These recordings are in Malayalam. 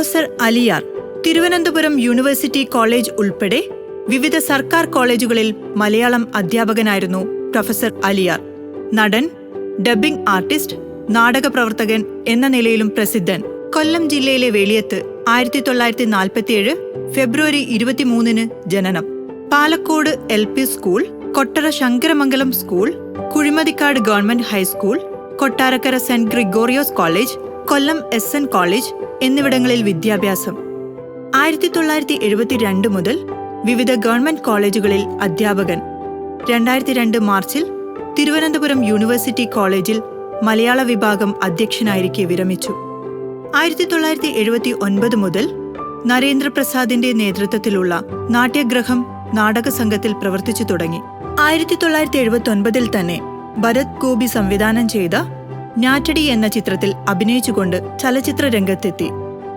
Professor Aliyar Thiruvananthapuram university college ഉൾപ്പെടെ വിവിധ സർക്കാർ കോളേജുകളിൽ മലയാളം അധ്യാപകനായിരുന്നു പ്രൊഫസർ അലിയാർ. നടൻ, ഡബ്ബിംഗ് ആർട്ടിസ്റ്റ്, നാടകപ്രവർത്തകൻ എന്ന നിലയിലും പ്രസിദ്ധൻ. കൊല്ലം ജില്ലയിലെ വെളിയത്ത് 1947 ഫെബ്രുവരി 23 ജനനം. Palakkode LP school, Kottara Sankaramangalam school, Kuzhimathikkad government high school, Kottarakkara saint Gregorios college, Kollam SN college എന്നിവിടങ്ങളിൽ വിദ്യാഭ്യാസം. 1972 മുതൽ വിവിധ ഗവൺമെന്റ് കോളേജുകളിൽ അധ്യാപകൻ. 2002 മാർച്ചിൽ തിരുവനന്തപുരം യൂണിവേഴ്സിറ്റി കോളേജിൽ മലയാള വിഭാഗം അധ്യക്ഷനായിരിക്കെ വിരമിച്ചു. 1979 മുതൽ നരേന്ദ്രപ്രസാദിന്റെ നേതൃത്വത്തിലുള്ള നാട്യഗ്രഹം നാടക സംഘത്തിൽ പ്രവർത്തിച്ചു തുടങ്ങി. 1979 തന്നെ ഭരത് ഗോപി സംവിധാനം ചെയ്ത ഞാറ്റടി എന്ന ചിത്രത്തിൽ അഭിനയിച്ചുകൊണ്ട് ചലച്ചിത്ര രംഗത്തെത്തി.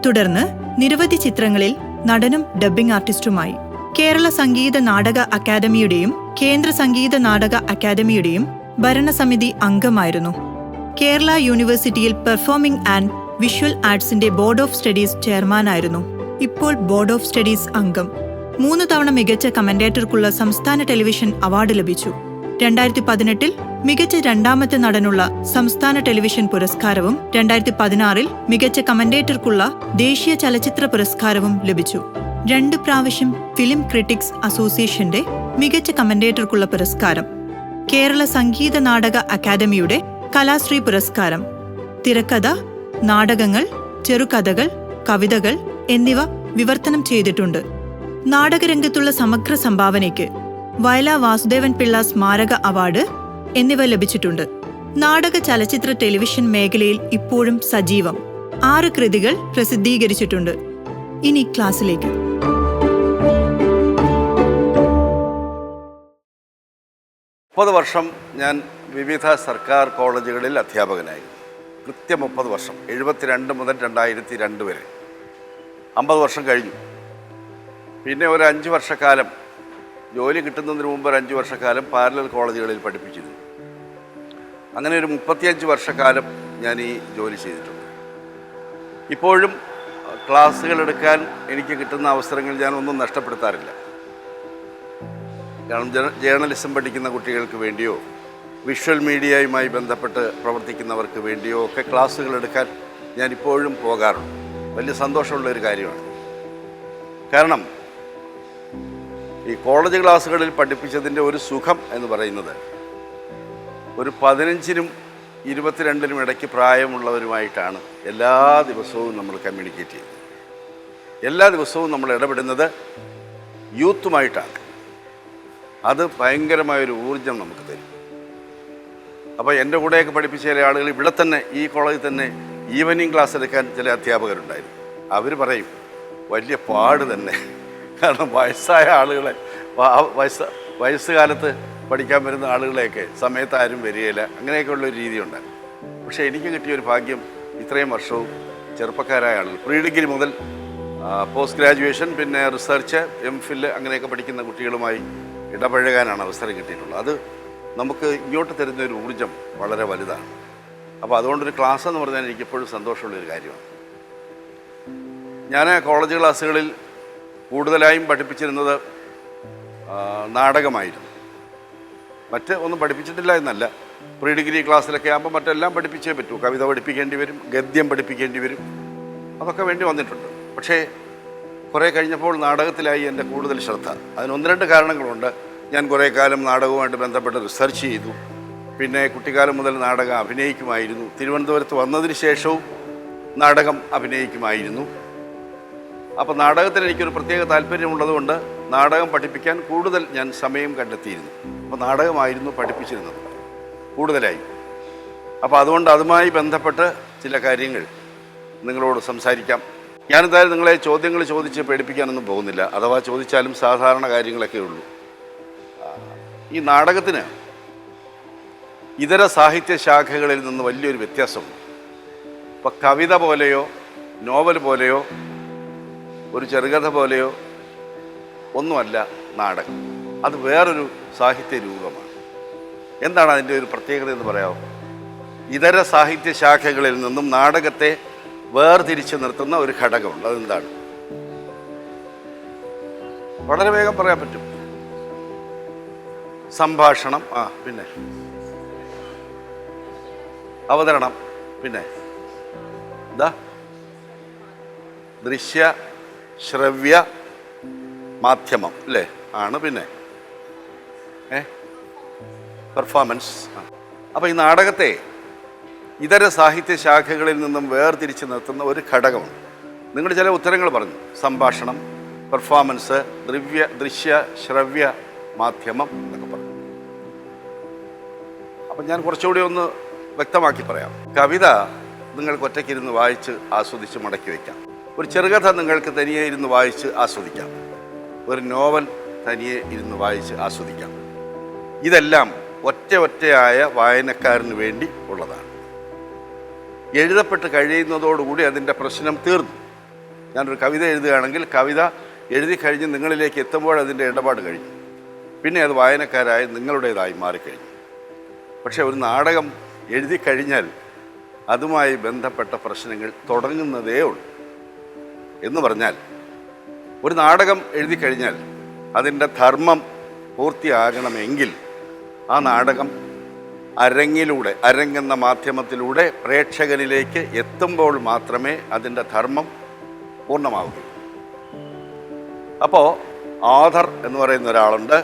തുടർന്ന് നിരവധി ചിത്രങ്ങളിൽ നടനും ഡബ്ബിംഗ് ആർട്ടിസ്റ്റുമായി. കേരള സംഗീത നാടക അക്കാദമിയുടെയും കേന്ദ്ര സംഗീത നാടക അക്കാദമിയുടെയും ഭരണസമിതി അംഗമായിരുന്നു. കേരള യൂണിവേഴ്സിറ്റിയിൽ പെർഫോമിംഗ് ആൻഡ് വിഷ്വൽ ആർട്സിന്റെ ബോർഡ് ഓഫ് സ്റ്റഡീസ് ചെയർമാനായിരുന്നു. ഇപ്പോൾ ബോർഡ് ഓഫ് സ്റ്റഡീസ് അംഗം. 3 തവണ മികച്ച കമന്റേറ്റർക്കുള്ള സംസ്ഥാന ടെലിവിഷൻ അവാർഡ് ലഭിച്ചു. 2018 മികച്ച രണ്ടാമത്തെ നടനുള്ള സംസ്ഥാന ടെലിവിഷൻ പുരസ്കാരവും 2016 മികച്ച കമന്റേറ്റർക്കുള്ള ദേശീയ ചലച്ചിത്ര പുരസ്കാരവും ലഭിച്ചു. 2 പ്രാവശ്യം ഫിലിം ക്രിറ്റിക്സ് അസോസിയേഷന്റെ മികച്ച കമന്റേറ്റർക്കുള്ള പുരസ്കാരം, കേരള സംഗീത നാടക അക്കാദമിയുടെ കലാശ്രീ പുരസ്കാരം. തിരക്കഥ, നാടകങ്ങൾ, ചെറുകഥകൾ, കവിതകൾ എന്നിവ വിവർത്തനം ചെയ്തിട്ടുണ്ട്. നാടകരംഗത്തുള്ള സമഗ്ര സംഭാവനയ്ക്ക് വയലാ വാസുദേവൻ പിള്ള സ്മാരക അവാർഡ് എന്നിവ ലഭിച്ചിട്ടുണ്ട്. നാടക, ചലച്ചിത്ര, ടെലിവിഷൻ മേഖലയിൽ ഇപ്പോഴും സജീവം. 6 കൃതികൾ പ്രസിദ്ധീകരിച്ചിട്ടുണ്ട്. ഇനി ക്ലാസ്സിലേക്ക്. വർഷം ഞാൻ വിവിധ സർക്കാർ കോളേജുകളിൽ അധ്യാപകനായിരുന്നു. കൃത്യം 30 വർഷം. 72 മുതൽ 2002 വരെ 50 വർഷം കഴിഞ്ഞു. പിന്നെ ഒരു 5 വർഷക്കാലം ജോലി കിട്ടുന്നതിന് മുമ്പ് ഒരു 5 വർഷക്കാലം പാരലൽ കോളേജുകളിൽ പഠിപ്പിച്ചിരുന്നു. അങ്ങനെ ഒരു 35 വർഷക്കാലം ഞാൻ ഈ ജോലി ചെയ്തിട്ടുണ്ട്. ഇപ്പോഴും ക്ലാസ്സുകൾ എടുക്കാൻ എനിക്ക് കിട്ടുന്ന അവസരങ്ങൾ ഞാൻ ഒന്നും നഷ്ടപ്പെടുത്താറില്ല. കാരണം ജേർണലിസം പഠിക്കുന്ന കുട്ടികൾക്ക് വേണ്ടിയോ വിഷ്വൽ മീഡിയയുമായി ബന്ധപ്പെട്ട് പ്രവർത്തിക്കുന്നവർക്ക് വേണ്ടിയോ ഒക്കെ ക്ലാസ്സുകൾ എടുക്കാൻ ഞാനിപ്പോഴും പോകാറുണ്ട്. വലിയ സന്തോഷമുള്ളൊരു കാര്യമാണ്. കാരണം ഈ കോളേജ് ക്ലാസ്സുകളിൽ പഠിപ്പിച്ചതിൻ്റെ ഒരു സുഖം എന്ന് പറയുന്നത് ഒരു 15നും 22നും ഇടയ്ക്ക് പ്രായമുള്ളവരുമായിട്ടാണ് എല്ലാ ദിവസവും നമ്മൾ കമ്മ്യൂണിക്കേറ്റ് ചെയ്യുന്നത്. എല്ലാ ദിവസവും നമ്മൾ ഇടപെടുന്നത് യൂത്തുമായിട്ടാണ്. അത് ഭയങ്കരമായൊരു ഊർജം നമുക്ക് തരും. അപ്പോൾ എൻ്റെ കൂടെയൊക്കെ പഠിപ്പിച്ച ചില ആളുകൾ ഇവിടെ തന്നെ ഈ കോളേജിൽ തന്നെ ഈവനിങ് ക്ലാസ് എടുക്കാൻ ചില അധ്യാപകരുണ്ടായിരുന്നു. അവർ പറയും വലിയ പാട് തന്നെ. കാരണം വയസ്സായ ആളുകളെ വയസ്സുകാലത്ത് പഠിക്കാൻ വരുന്ന ആളുകളെയൊക്കെ സമയത്ത് ആരും വരികയില്ല. അങ്ങനെയൊക്കെയുള്ളൊരു രീതിയുണ്ട്. പക്ഷേ എനിക്ക് കിട്ടിയൊരു ഭാഗ്യം ഇത്രയും വർഷവും ചെറുപ്പക്കാരായ ആളുകൾ പ്രീ ഡിഗ്രി മുതൽ പോസ്റ്റ് ഗ്രാജുവേഷൻ, പിന്നെ റിസർച്ച്, MPhil അങ്ങനെയൊക്കെ പഠിക്കുന്ന കുട്ടികളുമായി ഇടപഴകാനാണ് അവസരം കിട്ടിയിട്ടുള്ളത്. അത് നമുക്ക് ഇങ്ങോട്ട് തരുന്നൊരു ഊർജം വളരെ വലുതാണ്. അപ്പോൾ അതുകൊണ്ടൊരു ക്ലാസ് എന്ന് പറഞ്ഞാൽ എനിക്കെപ്പോഴും സന്തോഷമുള്ളൊരു കാര്യമാണ്. ഞാൻ കോളേജ് ക്ലാസ്സുകളിൽ കൂടുതലായും പഠിപ്പിച്ചിരുന്നത് നാടകമായിരുന്നു. മറ്റ് ഒന്നും പഠിപ്പിച്ചിട്ടില്ല എന്നല്ല. പ്രീ ഡിഗ്രി ക്ലാസ്സിലൊക്കെ ആകുമ്പോൾ മറ്റെല്ലാം പഠിപ്പിച്ചേ പറ്റൂ. കവിത പഠിപ്പിക്കേണ്ടി വരും, ഗദ്യം പഠിപ്പിക്കേണ്ടി വരും, അതൊക്കെ വേണ്ടി വന്നിട്ടുണ്ട്. പക്ഷേ കുറേ കഴിഞ്ഞപ്പോൾ നാടകത്തിലായി എൻ്റെ കൂടുതൽ ശ്രദ്ധ. അതിന് 1-2 കാരണങ്ങളുണ്ട്. ഞാൻ കുറേ കാലം നാടകവുമായിട്ട് ബന്ധപ്പെട്ട് റിസർച്ച് ചെയ്തു. പിന്നെ കുട്ടിക്കാലം മുതൽ നാടകം അഭിനയിക്കുമായിരുന്നു. തിരുവനന്തപുരത്ത് വന്നതിന് ശേഷവും നാടകം അഭിനയിക്കുമായിരുന്നു. അപ്പോൾ നാടകത്തിൽ എനിക്കൊരു പ്രത്യേക താല്പര്യമുള്ളതുകൊണ്ട് നാടകം പഠിപ്പിക്കാൻ കൂടുതൽ ഞാൻ സമയം കണ്ടെത്തിയിരുന്നു. അപ്പോൾ നാടകമായിരുന്നു പഠിപ്പിച്ചിരുന്നത് കൂടുതലായി. അപ്പോൾ അതുകൊണ്ട് അതുമായി ബന്ധപ്പെട്ട് ചില കാര്യങ്ങൾ നിങ്ങളോട് സംസാരിക്കാം. ഞാനെന്തായാലും നിങ്ങളെ ചോദ്യങ്ങൾ ചോദിച്ച് പേടിപ്പിക്കാനൊന്നും പോകുന്നില്ല. അഥവാ ചോദിച്ചാലും സാധാരണ കാര്യങ്ങളൊക്കെ ഉള്ളൂ. ഈ നാടകത്തിന് ഇതര സാഹിത്യ ശാഖകളിൽ നിന്ന് വലിയൊരു വ്യത്യാസമുണ്ട്. ഇപ്പോൾ കവിത പോലെയോ നോവൽ പോലെയോ ഒരു ചെറുകഥ പോലെയോ ഒന്നുമല്ല നാടകം. അത് വേറൊരു സാഹിത്യ രൂപമാണ്. എന്താണ് അതിൻ്റെ ഒരു പ്രത്യേകത എന്ന് പറയാമോ? ഇതര സാഹിത്യ ശാഖകളിൽ നിന്നും നാടകത്തെ വേർതിരിച്ച് നിർത്തുന്ന ഒരു ഘടകമുണ്ട്. അതെന്താണ്? വളരെ വേഗം പറയാൻ പറ്റും. സംഭാഷണം, പിന്നെ അവതരണം, പിന്നെ എന്താ? ദൃശ്യ ശ്രവ്യ മാധ്യമം അല്ലേ? ആണ്. പിന്നെ പെർഫോമൻസ്. അപ്പോൾ ഈ നാടകത്തെ ഇതര സാഹിത്യ ശാഖകളിൽ നിന്നും വേർതിരിച്ച് നിർത്തുന്ന ഒരു ഘടകമാണ്. നിങ്ങൾ ചില ഉത്തരങ്ങൾ പറഞ്ഞു. സംഭാഷണം, പെർഫോമൻസ്, ദൃശ്യ ശ്രവ്യ മാധ്യമം എന്നൊക്കെ പറഞ്ഞു. അപ്പം ഞാൻ കുറച്ചുകൂടി ഒന്ന് വ്യക്തമാക്കി പറയാം. കവിത നിങ്ങൾക്ക് ഒറ്റയ്ക്കിരുന്ന് വായിച്ച് ആസ്വദിച്ച് മടക്കി വയ്ക്കാം. ഒരു ചെറുകഥ നിങ്ങൾക്ക് തനിയെ ഇരുന്ന് വായിച്ച് ആസ്വദിക്കാം. ഒരു നോവൽ തനിയെ ഇരുന്ന് വായിച്ച് ആസ്വദിക്കാം. ഇതെല്ലാം ഒറ്റയായ വായനക്കാരന് വേണ്ടി ഉള്ളതാണ്. എഴുതപ്പെട്ട് കഴിയുന്നതോടുകൂടി അതിൻ്റെ പ്രശ്നം തീർന്നു. ഞാനൊരു കവിത എഴുതുകയാണെങ്കിൽ കവിത എഴുതി കഴിഞ്ഞ് നിങ്ങളിലേക്ക് എത്തുമ്പോൾ അതിൻ്റെ ഇടപാട് കഴിഞ്ഞു. പിന്നെ അത് വായനക്കാരായി നിങ്ങളുടേതായി മാറിക്കഴിഞ്ഞു. പക്ഷേ ഒരു നാടകം എഴുതി കഴിഞ്ഞാൽ അതുമായി ബന്ധപ്പെട്ട പ്രശ്നങ്ങൾ തുടങ്ങുന്നതേ ഉള്ളൂ. എന്ന് പറഞ്ഞാൽ ഒരു നാടകം എഴുതി കഴിഞ്ഞാൽ അതിൻ്റെ ധർമ്മം പൂർത്തിയാകണമെങ്കിൽ ആ നാടകം അരങ്ങെന്ന മാധ്യമത്തിലൂടെ പ്രേക്ഷകനിലേക്ക് എത്തുമ്പോൾ മാത്രമേ അതിൻ്റെ ധർമ്മം പൂർണ്ണമാവുകയുള്ളൂ. അപ്പോൾ ഓഥർ എന്ന് പറയുന്ന ഒരാളുണ്ട്,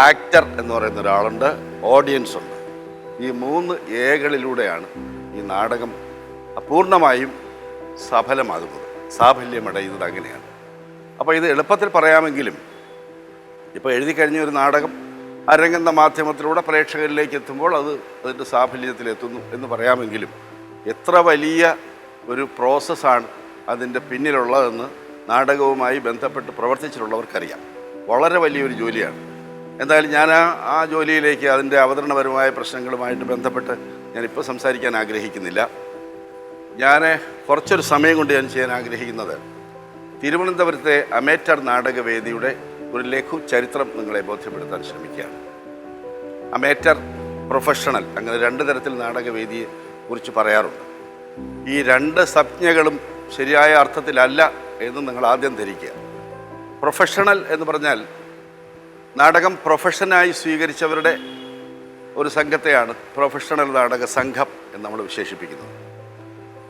ആക്ടർ എന്ന് പറയുന്ന ഒരാളുണ്ട്, ഓഡിയൻസ് ഉണ്ട്. ഈ 3 ഏകളിലൂടെയാണ് ഈ നാടകം അപൂർണമായും സഫലമാകുന്നത്, സാഫല്യമടയുന്നത്. അങ്ങനെയാണ്. അപ്പോൾ ഇത് എളുപ്പത്തിൽ പറയാമെങ്കിലും ഇപ്പോൾ എഴുതി കഴിഞ്ഞ ഒരു നാടകം അരങ്ങെന്ന മാധ്യമത്തിലൂടെ പ്രേക്ഷകരിലേക്ക് എത്തുമ്പോൾ അതിൻ്റെ സാഫല്യത്തിലെത്തുന്നു എന്ന് പറയാമെങ്കിലും എത്ര വലിയ ഒരു പ്രോസസ്സാണ് അതിൻ്റെ പിന്നിലുള്ളതെന്ന് നാടകവുമായി ബന്ധപ്പെട്ട് പ്രവർത്തിച്ചിട്ടുള്ളവർക്കറിയാം. വളരെ വലിയൊരു ജോലിയാണ്. എന്തായാലും ഞാൻ ആ ജോലിയിലേക്ക് അതിൻ്റെ അവതരണപരമായ പ്രശ്നങ്ങളുമായിട്ട് ബന്ധപ്പെട്ട് ഞാനിപ്പോൾ സംസാരിക്കാൻ ആഗ്രഹിക്കുന്നില്ല. ഞാൻ കുറച്ചൊരു സമയം കൊണ്ട് ഞാൻ ചെയ്യാൻ ആഗ്രഹിക്കുന്നത് തിരുവനന്തപുരത്തെ അമേറ്റർ നാടകവേദിയുടെ ഒരു ലഘു ചരിത്രം നിങ്ങളെ ബോധ്യപ്പെടുത്താൻ ശ്രമിക്കുകയാണ്. അമേറ്റർ, പ്രൊഫഷണൽ, അങ്ങനെ 2 തരത്തിൽ നാടകവേദിയെ കുറിച്ച് പറയാറുണ്ട്. ഈ 2 സംജ്ഞകളും ശരിയായ അർത്ഥത്തിലല്ല എന്ന് നിങ്ങൾ ആദ്യം ധരിക്കുക. പ്രൊഫഷണൽ എന്ന് പറഞ്ഞാൽ നാടകം പ്രൊഫഷനായി സ്വീകരിച്ചവരുടെ ഒരു സംഘത്തെയാണ് പ്രൊഫഷണൽ നാടക സംഘം എന്ന് നമ്മൾ വിശേഷിപ്പിക്കുന്നത്.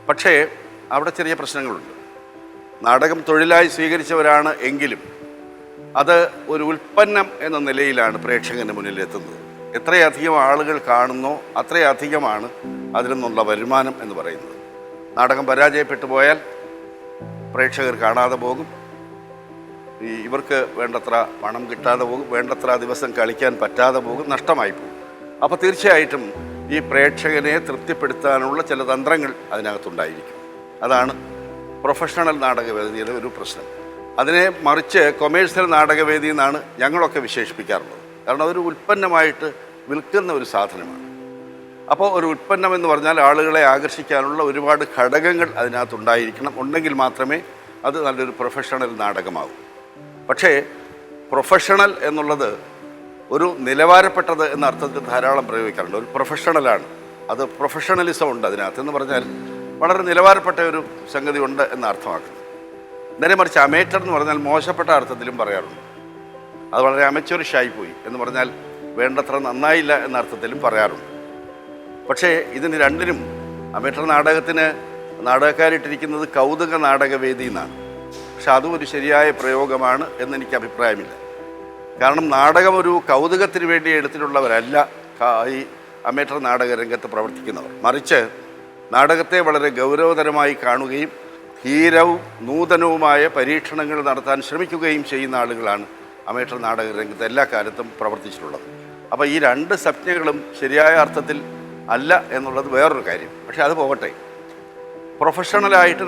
പക്ഷേ അവിടെ ചെറിയ പ്രശ്നങ്ങളുണ്ട്. നാടകം തൊഴിലായി സ്വീകരിച്ചവരാണ് എങ്കിലും അത് ഒരു ഉൽപ്പന്നം എന്ന നിലയിലാണ് പ്രേക്ഷകന് മുന്നിലെത്തുന്നത്. എത്രയധികം ആളുകൾ കാണുന്നോ അത്രയധികമാണ് അതിൽ നിന്നുള്ള വരുമാനം എന്ന് പറയുന്നത്. നാടകം പരാജയപ്പെട്ടു പോയാൽ പ്രേക്ഷകർ കാണാതെ പോകും, ഇവർക്ക് വേണ്ടത്ര പണം കിട്ടാതെ പോകും, വേണ്ടത്ര ദിവസം കളിക്കാൻ പറ്റാതെ പോകും, നഷ്ടമായി പോകും. അപ്പോൾ തീർച്ചയായിട്ടും ഈ പ്രേക്ഷകനെ തൃപ്തിപ്പെടുത്താനുള്ള ചില തന്ത്രങ്ങൾ അതിനകത്തുണ്ടായിരിക്കും. അതാണ് പ്രൊഫഷണൽ നാടകവേദിയുടെ ഒരു പ്രശ്നം. അതിനെ മറിച്ച് കൊമേഴ്സ്യൽ നാടകവേദി എന്നാണ് ഞങ്ങളൊക്കെ വിശേഷിപ്പിക്കാറുള്ളത്. കാരണം അതൊരു ഉൽപ്പന്നമായിട്ട് വിൽക്കുന്ന ഒരു സാധനമാണ്. അപ്പോൾ ഒരു ഉൽപ്പന്നം എന്ന് പറഞ്ഞാൽ ആളുകളെ ആകർഷിക്കാനുള്ള ഒരുപാട് ഘടകങ്ങൾ അതിനകത്തുണ്ടായിരിക്കണം. ഉണ്ടെങ്കിൽ മാത്രമേ അത് നല്ലൊരു പ്രൊഫഷണൽ നാടകമാകൂ. പക്ഷേ പ്രൊഫഷണൽ എന്നുള്ളത് ഒരു നിലവാരപ്പെട്ടത് എന്ന അർത്ഥത്തിൽ ധാരാളം പ്രയോഗിക്കാറുണ്ട്. ഒരു പ്രൊഫഷണലാണ്, അത് പ്രൊഫഷണലിസം ഉണ്ട് അതിനകത്ത് എന്ന് പറഞ്ഞാൽ വളരെ നിലവാരപ്പെട്ട ഒരു സംഗതി ഉണ്ട് എന്ന് അർത്ഥമാക്കുന്നു. നേരെ മറിച്ച് അമേറ്റർ എന്ന് പറഞ്ഞാൽ മോശപ്പെട്ട അർത്ഥത്തിലും പറയാറുണ്ട്. അത് വളരെ അമച്വറിഷായി പോയി എന്ന് പറഞ്ഞാൽ വേണ്ടത്ര നന്നായില്ല എന്ന അർത്ഥത്തിലും പറയാറുണ്ട്. പക്ഷേ ഇതിന് രണ്ടിനും അമേറ്റർ നാടകത്തിന് നാടകക്കാരിട്ടിരിക്കുന്നത് കൗതുക നാടകവേദി എന്നാണ്. പക്ഷെ അതും ഒരു ശരിയായ പ്രയോഗമാണ് എന്നെനിക്ക് അഭിപ്രായമില്ല. കാരണം നാടകം ഒരു കൗതുകത്തിന് വേണ്ടി എടുത്തിട്ടുള്ളവരല്ല ഈ അമേറ്റർ നാടക രംഗത്ത് പ്രവർത്തിക്കുന്നവർ. മറിച്ച് നാടകത്തെ വളരെ ഗൗരവതരമായി കാണുകയും ധീരവും നൂതനവുമായ പരീക്ഷണങ്ങൾ നടത്താൻ ശ്രമിക്കുകയും ചെയ്യുന്ന ആളുകളാണ് അമേറ്റർ നാടക രംഗത്ത് എല്ലാ കാലത്തും പ്രവർത്തിച്ചിട്ടുള്ളത്. അപ്പോൾ ഈ 2 സംജ്ഞകളും ശരിയായ അർത്ഥത്തിൽ അല്ല എന്നുള്ളത് വേറൊരു കാര്യം. പക്ഷേ അത് പോകട്ടെ. പ്രൊഫഷണലായിട്ട്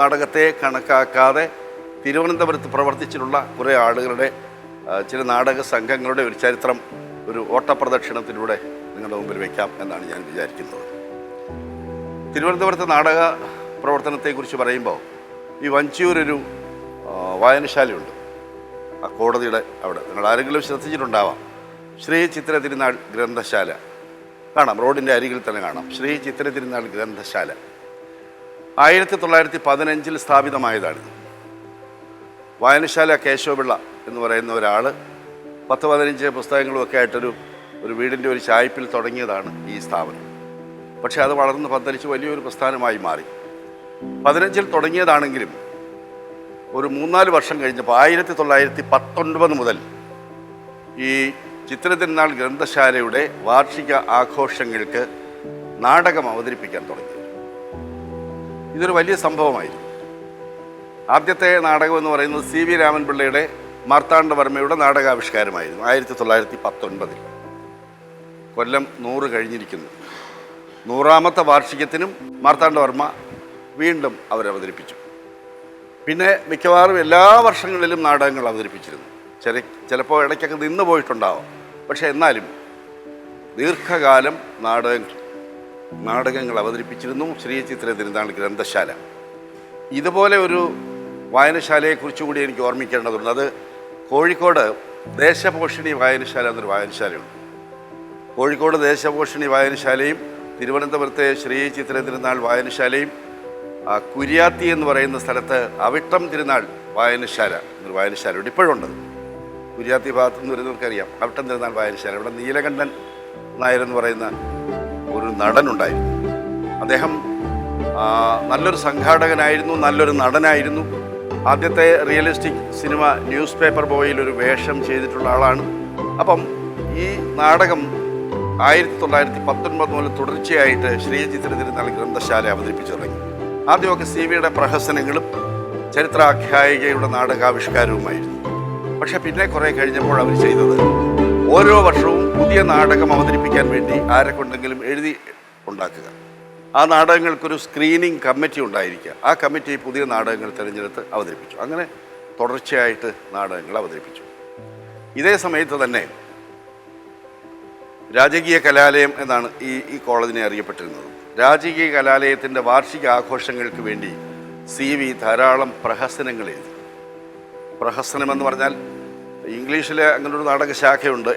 നാടകത്തെ കണക്കാക്കാതെ തിരുവനന്തപുരത്ത് പ്രവർത്തിച്ചിട്ടുള്ള കുറേ ആളുകളുടെ ചില നാടക സംഘങ്ങളുടെ ഒരു ചരിത്രം ഒരു ഓട്ടപ്രദക്ഷിണത്തിലൂടെ നിങ്ങളുടെ മുമ്പിൽ വയ്ക്കാം എന്നാണ് ഞാൻ വിചാരിക്കുന്നത്. തിരുവനന്തപുരത്തെ നാടക പ്രവർത്തനത്തെക്കുറിച്ച് പറയുമ്പോൾ ഈ വഞ്ചിയൂരൊരു വായനശാലയുണ്ട്, ആ കോടതിയുടെ അവിടെ. നിങ്ങൾ ആരെങ്കിലും ശ്രദ്ധിച്ചിട്ടുണ്ടാവാം. ശ്രീ ചിത്ര തിരുനാൾ ഗ്രന്ഥശാല കാണാം, റോഡിൻ്റെ അരികിൽ തന്നെ കാണാം. ശ്രീ ചിത്ര തിരുനാൾ ഗ്രന്ഥശാല. 1915 സ്ഥാപിതമായതാണിത്. വായനശാല കേശവപിള്ള എന്ന് പറയുന്ന ഒരാൾ 10-15 പുസ്തകങ്ങളുമൊക്കെ ഒരു വീടിൻ്റെ ഒരു ചായ്പിൽ തുടങ്ങിയതാണ് ഈ സ്ഥാപനം. പക്ഷേ അത് വളർന്ന് പന്തലിച്ച് വലിയൊരു പ്രസ്ഥാനമായി മാറി. 15 തുടങ്ങിയതാണെങ്കിലും ഒരു 3-4 വർഷം കഴിഞ്ഞപ്പോൾ 1919 മുതൽ ഈ ചിത്രതിരുനാൾ ഗ്രന്ഥശാലയുടെ വാർഷിക ആഘോഷങ്ങൾക്ക് നാടകം അവതരിപ്പിക്കാൻ തുടങ്ങി. ഇതൊരു വലിയ സംഭവമായിരുന്നു. ആദ്യത്തെ നാടകം എന്ന് പറയുന്നത് CV രാമൻപിള്ളയുടെ മാർത്താണ്ഡവർമ്മയുടെ നാടകാവിഷ്കാരമായിരുന്നു 1919. കൊല്ലം 100 കഴിഞ്ഞിരിക്കുന്നു. 100ാമത്തെ വാർഷികത്തിനും മാർത്താണ്ഡവർമ്മ വീണ്ടും അവതരിപ്പിച്ചു. പിന്നെ മിക്കവാറും എല്ലാ വർഷങ്ങളിലും നാടകങ്ങൾ അവതരിപ്പിച്ചിരുന്നു. ചിലപ്പോൾ ഇടയ്ക്കൊക്കെ നിന്ന് പോയിട്ടുണ്ടാവാം. പക്ഷേ എന്നാലും ദീർഘകാലം നാടകങ്ങൾ അവതരിപ്പിച്ചിരുന്നു ശ്രീ ചിത്ര തിരുനാൾ ഗ്രന്ഥശാല. ഇതുപോലെ ഒരു വായനശാലയെക്കുറിച്ചുകൂടി എനിക്ക് ഓർമ്മിക്കേണ്ടതുണ്ട്. അത് കോഴിക്കോട് ദേശപോഷിണി വായനശാല എന്നൊരു വായനശാലയുണ്ട്. കോഴിക്കോട് ദേശപോഷിണി വായനശാലയും തിരുവനന്തപുരത്തെ ശ്രീ ചിത്ര തിരുനാൾ വായനശാലയും കുര്യാത്തി എന്ന് പറയുന്ന സ്ഥലത്ത് അവിട്ടം തിരുനാൾ വായനശാല എന്നൊരു വായനശാലയുണ്ട്. ഇപ്പോഴുണ്ട്. കുര്യാത്തി ഭാഗത്തു നിന്ന് വരുന്നവർക്കറിയാം അവിട്ടം തിരുനാൾ വായനശാല. ഇവിടെ നീലകണ്ഠൻ നായർ എന്ന് പറയുന്ന ഒരു നടനുണ്ടായിരുന്നു. അദ്ദേഹം നല്ലൊരു സംഘാടകനായിരുന്നു, നല്ലൊരു നടനായിരുന്നു. ആദ്യത്തെ റിയലിസ്റ്റിക് സിനിമ ന്യൂസ് പേപ്പർ ബോയിൽ ഒരു വേഷം ചെയ്തിട്ടുള്ള ആളാണ്. അപ്പം ഈ നാടകം 1919 മുതൽ തുടർച്ചയായിട്ട് ശ്രീ ചിത്ര തിരുനാൾ ഗ്രന്ഥശാല അവതരിപ്പിച്ചു തുടങ്ങി. ആദ്യമൊക്കെ CVയുടെ പ്രഹസനങ്ങളും ചരിത്രാഖ്യായികയുടെ നാടകാവിഷ്കാരവുമായിരുന്നു. പക്ഷെ പിന്നെ കുറേ കഴിഞ്ഞപ്പോൾ അവർ ചെയ്തത് ഓരോ വർഷവും പുതിയ നാടകം അവതരിപ്പിക്കാൻ വേണ്ടി ആരെക്കൊണ്ടെങ്കിലും എഴുതി ഉണ്ടാക്കുക. ആ നാടകങ്ങൾക്കൊരു സ്ക്രീനിങ് കമ്മിറ്റി ഉണ്ടായിരിക്കുക. ആ കമ്മിറ്റി പുതിയ നാടകങ്ങൾ തിരഞ്ഞെടുത്ത് അവതരിപ്പിച്ചു. അങ്ങനെ തുടർച്ചയായിട്ട് നാടകങ്ങൾ അവതരിപ്പിച്ചു. ഇതേ സമയത്ത് തന്നെ രാജകീയ കലാലയം എന്നാണ് ഈ കോളേജിനെ അറിയപ്പെട്ടിരുന്നത്. രാജകീയ കലാലയത്തിൻ്റെ വാർഷിക ആഘോഷങ്ങൾക്ക് വേണ്ടി CV ധാരാളം പ്രഹസനങ്ങൾ എഴുതി. പ്രഹസനം എന്ന് പറഞ്ഞാൽ ഇംഗ്ലീഷിൽ അങ്ങനൊരു നാടകശാഖയുണ്ട്.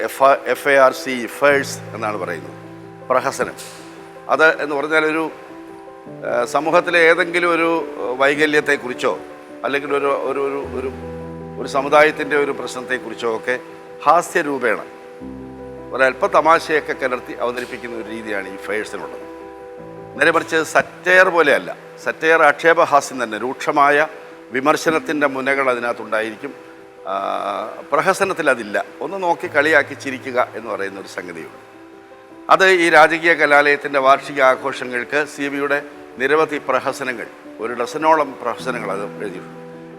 FARC ഫേഴ്സ് എന്നാണ് പറയുന്നത്. പ്രഹസനം അത് എന്ന് പറഞ്ഞാൽ ഒരു സമൂഹത്തിലെ ഏതെങ്കിലും ഒരു വൈകല്യത്തെക്കുറിച്ചോ അല്ലെങ്കിൽ ഒരു സമുദായത്തിൻ്റെ ഒരു പ്രശ്നത്തെക്കുറിച്ചോ ഒക്കെ ഹാസ്യരൂപേണ ഒരല്പ തമാശയൊക്കെ കലർത്തി അവതരിപ്പിക്കുന്ന ഒരു രീതിയാണ് ഈ ഫേഴ്സിനുള്ളത്. നേരെ മറിച്ച് സറ്റയർ പോലെയല്ല. സറ്റയർ ആക്ഷേപഹാസ്യം തന്നെ, രൂക്ഷമായ വിമർശനത്തിൻ്റെ മുനകൾ അതിനകത്തുണ്ടായിരിക്കും. പ്രഹസനത്തിൽ അതില്ല. ഒന്ന് നോക്കി കളിയാക്കി ചിരിക്കുക എന്ന് പറയുന്ന ഒരു സംഗതിയുണ്ട്. അത് ഈ രാജകീയ കലാലയത്തിൻ്റെ വാർഷിക ആഘോഷങ്ങൾക്ക് CVയുടെ നിരവധി പ്രഹസനങ്ങൾ, ഒരു ഡസനോളം പ്രഹസനങ്ങൾ അത് എഴുതിയിട്ടുണ്ട്.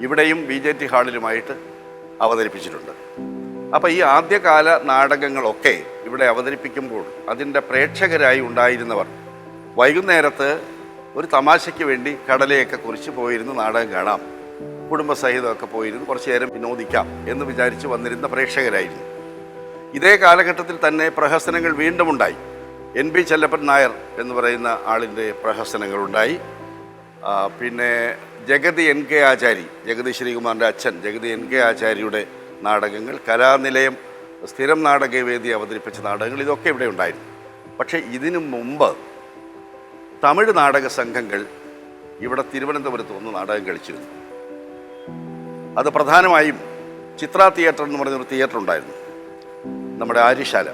ഇവിടെയും BJT ഹാളിലുമായിട്ട് അവതരിപ്പിച്ചിട്ടുണ്ട്. അപ്പോൾ ഈ ആദ്യകാല നാടകങ്ങളൊക്കെ ഇവിടെ അവതരിപ്പിക്കുമ്പോൾ അതിൻ്റെ പ്രേക്ഷകരായി ഉണ്ടായിരുന്നവർ വൈകുന്നേരത്ത് ഒരു തമാശയ്ക്ക് വേണ്ടി കടലയൊക്കെ കുറിച്ച് പോയിരുന്ന് നാടകം കാണാം, കുടുംബസഹിതമൊക്കെ പോയിരുന്ന് കുറച്ച് നേരം വിനോദിക്കാം എന്ന് വിചാരിച്ച് വന്നിരുന്ന പ്രേക്ഷകരായിരുന്നു. ഇതേ കാലഘട്ടത്തിൽ തന്നെ പ്രഹസനങ്ങൾ വീണ്ടും ഉണ്ടായി. NB ചെല്ലപ്പൻ നായർ എന്ന് പറയുന്ന ആളിൻ്റെ പ്രഹസനങ്ങളുണ്ടായി. പിന്നെ ജഗതി NK ആചാരി, ജഗതി ശ്രീകുമാറിൻ്റെ അച്ഛൻ ജഗതി NK ആചാര്യയുടെ നാടകങ്ങൾ, കലാനിലയം സ്ഥിരം നാടകവേദി അവതരിപ്പിച്ച നാടകങ്ങൾ, ഇതൊക്കെ ഇവിടെ ഉണ്ടായിരുന്നു. പക്ഷേ ഇതിനു മുമ്പ് തമിഴ് നാടക സംഘങ്ങൾ ഇവിടെ തിരുവനന്തപുരത്ത് വന്ന് നാടകം കളിച്ചിരുന്നു. അത് പ്രധാനമായും ചിത്ര തിയേറ്റർ എന്ന് പറയുന്നൊരു തിയേറ്റർ ഉണ്ടായിരുന്നു, നമ്മുടെ ആര്യശാല.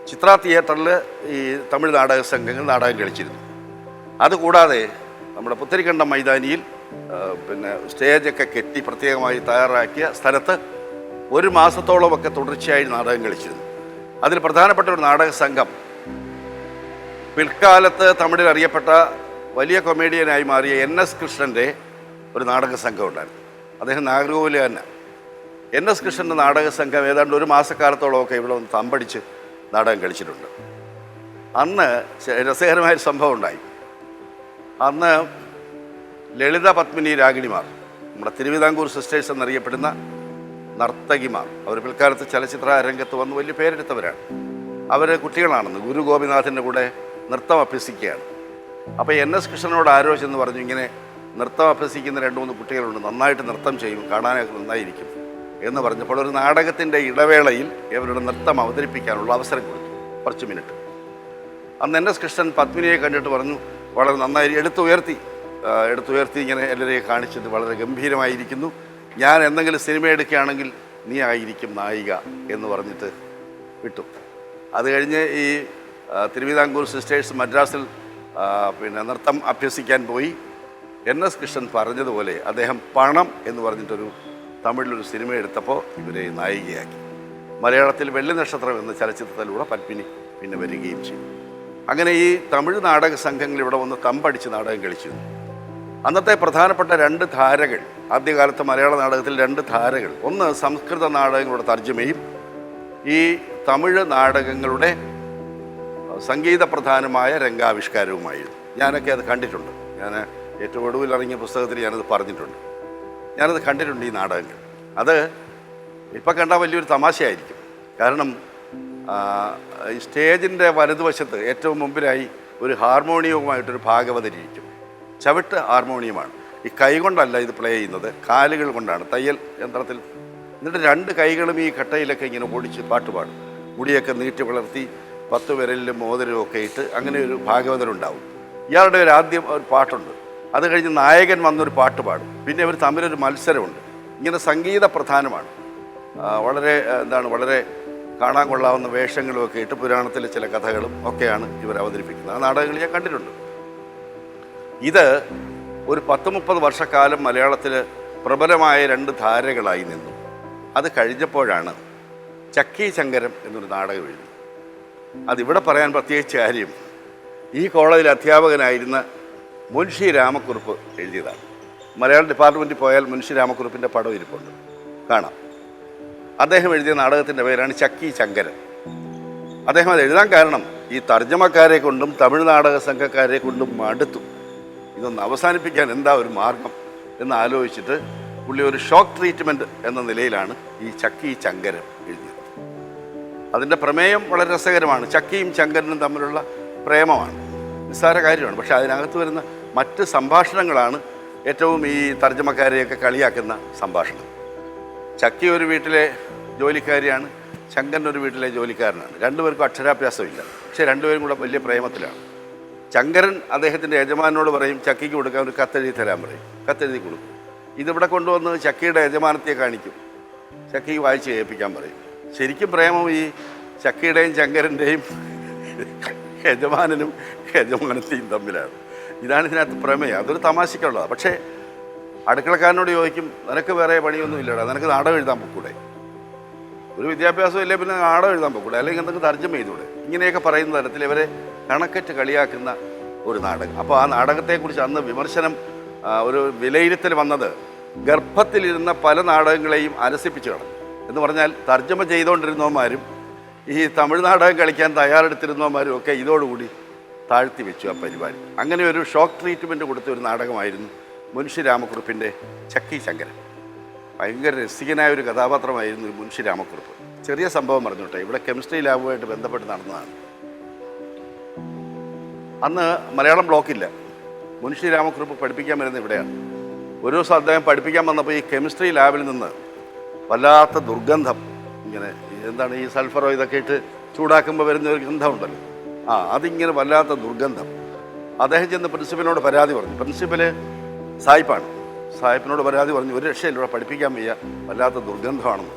ചിത്ര തിയേറ്ററിൽ ഈ തമിഴ് നാടക സംഘങ്ങൾ നാടകം കളിച്ചിരുന്നു. അതുകൂടാതെ നമ്മുടെ പുത്തരിക്കണ്ടം മൈതാനിയിൽ പിന്നെ സ്റ്റേജൊക്കെ കെട്ടി പ്രത്യേകമായി തയ്യാറാക്കിയ സ്ഥലത്ത് 1 മാസത്തോളമൊക്കെ തുടർച്ചയായി നാടകം കളിച്ചിരുന്നു. അതിൽ പ്രധാനപ്പെട്ട ഒരു നാടക സംഘം പിൽക്കാലത്ത് തമിഴിൽ അറിയപ്പെട്ട വലിയ കൊമേഡിയനായി മാറിയ NS കൃഷ്ണൻ്റെ ഒരു നാടക സംഘം ഉണ്ടായിരുന്നു. അദ്ദേഹം നാഗർകോവിൽ തന്നെ. NS കൃഷ്ണൻ്റെ നാടക സംഘം ഏതാണ്ട് 1 മാസക്കാലത്തോളമൊക്കെ ഇവിടെ ഒന്ന് തമ്പടിച്ച് നാടകം കളിച്ചിട്ടുണ്ട്. അന്ന് രസകരമായൊരു സംഭവം ഉണ്ടായി. അന്ന് ലളിത പത്മിനി രാഗിണിമാർ, നമ്മുടെ തിരുവിതാംകൂർ സിസ്റ്റേഴ്സ് എന്നറിയപ്പെടുന്ന നർത്തകിമാർ, അവർ പിൽക്കാലത്ത് ചലച്ചിത്ര രംഗത്ത് വന്ന് വലിയ പേരെടുത്തവരാണ്. അവർ കുട്ടികളാണെന്ന് ഗുരു ഗോപിനാഥിൻ്റെ കൂടെ നൃത്തം അഭ്യസിക്കുകയാണ്. അപ്പോൾ NS കൃഷ്ണനോട് ആരോചെന്ന് പറഞ്ഞു, ഇങ്ങനെ നൃത്തം അഭ്യസിക്കുന്ന 2-3 കുട്ടികളുണ്ട്, നന്നായിട്ട് നൃത്തം ചെയ്യും, കാണാനൊക്കെ നന്നായിരിക്കും എന്ന് പറഞ്ഞപ്പോൾ ഒരു നാടകത്തിൻ്റെ ഇടവേളയിൽ ഇവരുടെ നൃത്തം അവതരിപ്പിക്കാനുള്ള അവസരം കൊടുത്തു, കുറച്ച് മിനിറ്റ്. അന്ന് NS കൃഷ്ണൻ പത്മിനിയെ കണ്ടിട്ട് പറഞ്ഞു, വളരെ നന്നായി എടുത്തുയർത്തി എടുത്തുയർത്തി ഇങ്ങനെ എല്ലാവരെയും കാണിച്ചത് വളരെ ഗംഭീരമായിരിക്കുന്നു. ഞാൻ എന്തെങ്കിലും സിനിമ എടുക്കുകയാണെങ്കിൽ നീ ആയിരിക്കും നായിക എന്ന് പറഞ്ഞിട്ട് വിട്ടു. അത് കഴിഞ്ഞ് ഈ തിരുവിതാംകൂർ സിസ്റ്റേഴ്സ് മദ്രാസിൽ നൃത്തം അഭ്യസിക്കാൻ പോയി. NS കൃഷ്ണൻ പറഞ്ഞതുപോലെ അദ്ദേഹം പണം എന്ന് പറഞ്ഞിട്ടൊരു തമിഴിലൊരു സിനിമ എടുത്തപ്പോൾ ഇവരെ നായികയാക്കി. മലയാളത്തിൽ വെള്ളി നക്ഷത്രം എന്ന ചലച്ചിത്രത്തിലൂടെ പത്മിനി പിന്നെ വരികയും ചെയ്തു. അങ്ങനെ ഈ തമിഴ് നാടക സംഘങ്ങൾ ഇവിടെ വന്ന് തമ്പടിച്ച് നാടകം കളിച്ചു. അന്നത്തെ പ്രധാനപ്പെട്ട 2 ധാരകൾ, ആദ്യകാലത്ത് മലയാള നാടകത്തിൽ 2 ധാരകൾ, ഒന്ന് സംസ്കൃത നാടകങ്ങളുടെ തർജ്ജമയും ഈ തമിഴ് നാടകങ്ങളുടെ സംഗീത പ്രധാനമായ രംഗാവിഷ്കാരവുമായിരുന്നു. ഞാനൊക്കെ അത് കണ്ടിട്ടുണ്ട്. ഞാൻ ഏറ്റവും ഒടുവിൽ ഇറങ്ങിയ പുസ്തകത്തിൽ ഞാനത് പറഞ്ഞിട്ടുണ്ട്. ഞാനത് കണ്ടിട്ടുണ്ട് ഈ നാടകങ്ങൾ. അത് ഇപ്പം കണ്ടാൽ വലിയൊരു തമാശയായിരിക്കും. കാരണം ഈ സ്റ്റേജിൻ്റെ വലതുവശത്ത് ഏറ്റവും മുമ്പിലായി ഒരു ഹാർമോണിയവുമായിട്ടൊരു ഭാഗവതരിയിരിക്കും. ചവിട്ട് ഹാർമോണിയമാണ്. ഈ കൈ കൊണ്ടല്ല ഇത് പ്ലേ ചെയ്യുന്നത്, കാലുകൾ കൊണ്ടാണ്, തയ്യൽ യന്ത്രത്തിൽ. എന്നിട്ട് 2 കൈകളും ഈ കട്ടയിലൊക്കെ ഇങ്ങനെ ഓടിച്ച് പാട്ട് പാടും. മുടിയൊക്കെ നീട്ടി വളർത്തി 10 വിരലിലും മോതിരവും ഒക്കെ ഇട്ട് അങ്ങനെ ഒരു ഭാഗവതരുണ്ടാവും. ഇയാളുടെ ആദ്യം ഒരു പാട്ടുണ്ട്. അത് കഴിഞ്ഞ് നായകൻ വന്നൊരു പാട്ട് പാടും. പിന്നെ ഇവർ തമ്മിലൊരു മത്സരമുണ്ട്. ഇങ്ങനെ സംഗീത പ്രധാനമാണ്. വളരെ വളരെ കാണാൻ കൊള്ളാവുന്ന വേഷങ്ങളുമൊക്കെ ഇട്ട് പുരാണത്തിലെ ചില കഥകളും ഒക്കെയാണ് ഇവർ അവതരിപ്പിക്കുന്നത്. ആ നാടകങ്ങൾ ഞാൻ കണ്ടിട്ടുണ്ട്. ഇത് ഒരു 10-30 വർഷക്കാലം മലയാളത്തിൽ പ്രബലമായ 2 ധാരകളായി നിന്നു. അത് കഴിഞ്ഞപ്പോഴാണ് ചക്കി ചങ്കരം എന്നൊരു നാടകം എഴുതി. അതിവിടെ പറയാൻ പ്രത്യേകിച്ച് കാര്യം, ഈ കോളേജിൽ അധ്യാപകനായിരുന്ന മുൻഷി രാമക്കുറുപ്പ് എഴുതിയതാണ്. മലയാളം ഡിപ്പാർട്ട്മെൻറ്റിൽ പോയാൽ മുൻഷി രാമക്കുറുപ്പിൻ്റെ പടം ഇരിപ്പുണ്ട്, കാണാം. അദ്ദേഹം എഴുതിയ നാടകത്തിൻ്റെ പേരാണ് ചക്കി ചങ്കരൻ. അദ്ദേഹം അത് എഴുതാൻ കാരണം ഈ തർജ്ജമക്കാരെ കൊണ്ടും തമിഴ് നാടക സംഘക്കാരെ കൊണ്ടും മടുത്തു. ഇതൊന്ന് അവസാനിപ്പിക്കാൻ എന്താ ഒരു മാർഗം എന്ന് ആലോചിച്ചിട്ട് പുള്ളി ഒരു ഷോക്ക് ട്രീറ്റ്മെൻറ്റ് എന്ന നിലയിലാണ് ഈ ചക്കി ചങ്കരൻ എഴുതിയത്. അതിൻ്റെ പ്രമേയം വളരെ രസകരമാണ്. ചക്കിയും ചങ്കരനും തമ്മിലുള്ള പ്രേമമാണ്, നിസ്സാര കാര്യമാണ്. പക്ഷേ അതിനകത്ത് വരുന്ന മറ്റ് സംഭാഷണങ്ങളാണ് ഏറ്റവും ഈ തർജ്ജമക്കാരെയൊക്കെ കളിയാക്കുന്ന സംഭാഷണം. ചക്കി ഒരു വീട്ടിലെ ജോലിക്കാരിയാണ്, ശങ്കരൻ ഒരു വീട്ടിലെ ജോലിക്കാരനാണ്. 2 പേർക്കും അക്ഷരാഭ്യാസമില്ല, പക്ഷേ 2 പേരും കൂടെ വലിയ പ്രേമത്തിലാണ്. ശങ്കരൻ അദ്ദേഹത്തിൻ്റെ യജമാനോട് പറയും ചക്കിക്ക് കൊടുക്കാൻ ഒരു കത്തെഴുതി തരാൻ പറയും. കത്തെഴുതി കൊടുക്കും. ഇതിവിടെ കൊണ്ടുവന്ന് ചക്കിയുടെ യജമാനത്തെ കാണിക്കും. ചക്കിക്ക് വായിച്ച് കേൾപ്പിക്കാൻ പറയും. ശരിക്കും പ്രേമം ഈ ചക്കിയുടെയും ശങ്കരൻ്റെയും യജമാനനും യജമാനത്തെയും തമ്മിലാണ്. ഇതാണ് ഇതിനകത്ത് പ്രമേയം. അതൊരു തമാശക്കുള്ളതാണ്. പക്ഷേ അടുക്കളക്കാരനോട് ചോദിക്കും, നിനക്ക് വേറെ പണിയൊന്നും ഇല്ലടാ, നിനക്ക് നാടകം എഴുതാൻ പൊക്കൂടെ, ഒരു വിദ്യാഭ്യാസം ഇല്ലേ പിന്നെ നാടകം എഴുതാൻ പൊക്കൂടെ, അല്ലെങ്കിൽ എന്തെങ്കിലും തർജ്ജമ ചെയ്തൂടെ, ഇങ്ങനെയൊക്കെ പറയുന്ന തരത്തിൽ ഇവരെ കണക്കറ്റ് കളിയാക്കുന്ന ഒരു നാടകം. അപ്പോൾ ആ നാടകത്തെക്കുറിച്ച് അന്ന് വിമർശനം, ഒരു വിലയിരുത്തൽ വന്നത് ഗർഭത്തിലിരുന്ന പല നാടകങ്ങളെയും അലസിപ്പിച്ച് കളഞ്ഞു എന്ന് പറഞ്ഞാൽ തർജ്ജമ ചെയ്തുകൊണ്ടിരുന്നവന്മാരും ഈ തമിഴ് നാടകം കളിക്കാൻ തയ്യാറെടുത്തിരുന്നവന്മാരും ഒക്കെ ഇതോടുകൂടി താഴ്ത്തി വെച്ചു ആ പരിപാടി. അങ്ങനെ ഒരു ഷോക്ക് ട്രീറ്റ്മെൻറ്റ് കൊടുത്ത ഒരു നാടകമായിരുന്നു മുൻഷി രാമക്കുറുപ്പിൻ്റെ ചക്കി ചങ്കരൻ. ഭയങ്കര രസികനായ ഒരു കഥാപാത്രമായിരുന്നു ഈ മുൻഷി രാമക്കുറുപ്പ്. ചെറിയ സംഭവം പറഞ്ഞോട്ടെ, ഇവിടെ കെമിസ്ട്രി ലാബുമായിട്ട് ബന്ധപ്പെട്ട് നടന്നതാണ്. അന്ന് മലയാളം ബ്ലോക്കില്ല. മുൻഷി രാമക്കുറുപ്പ് പഠിപ്പിക്കാൻ വരുന്നത് ഇവിടെയാണ്. ഒരു ദിവസം അദ്ദേഹം പഠിപ്പിക്കാൻ വന്നപ്പോൾ ഈ കെമിസ്ട്രി ലാബിൽ നിന്ന് വല്ലാത്ത ദുർഗന്ധം, ഇങ്ങനെ എന്താണ് ഈ സൾഫറോ ഇതൊക്കെ ഇട്ട് ചൂടാക്കുമ്പോൾ വരുന്ന ഒരു ഗന്ധമുണ്ടല്ലോ, അതിങ്ങനെ വല്ലാത്ത ദുർഗന്ധം. അദ്ദേഹം ചെന്ന് പ്രിൻസിപ്പലിനോട് പരാതി പറഞ്ഞു. പ്രിൻസിപ്പൽ സായിപ്പാണ്. സായിപ്പിനോട് പരാതി പറഞ്ഞു, ഒരു രക്ഷയില്ല, ഇവിടെ പഠിപ്പിക്കാൻ വയ്യ, വല്ലാത്ത ദുർഗന്ധമാണെന്ന്.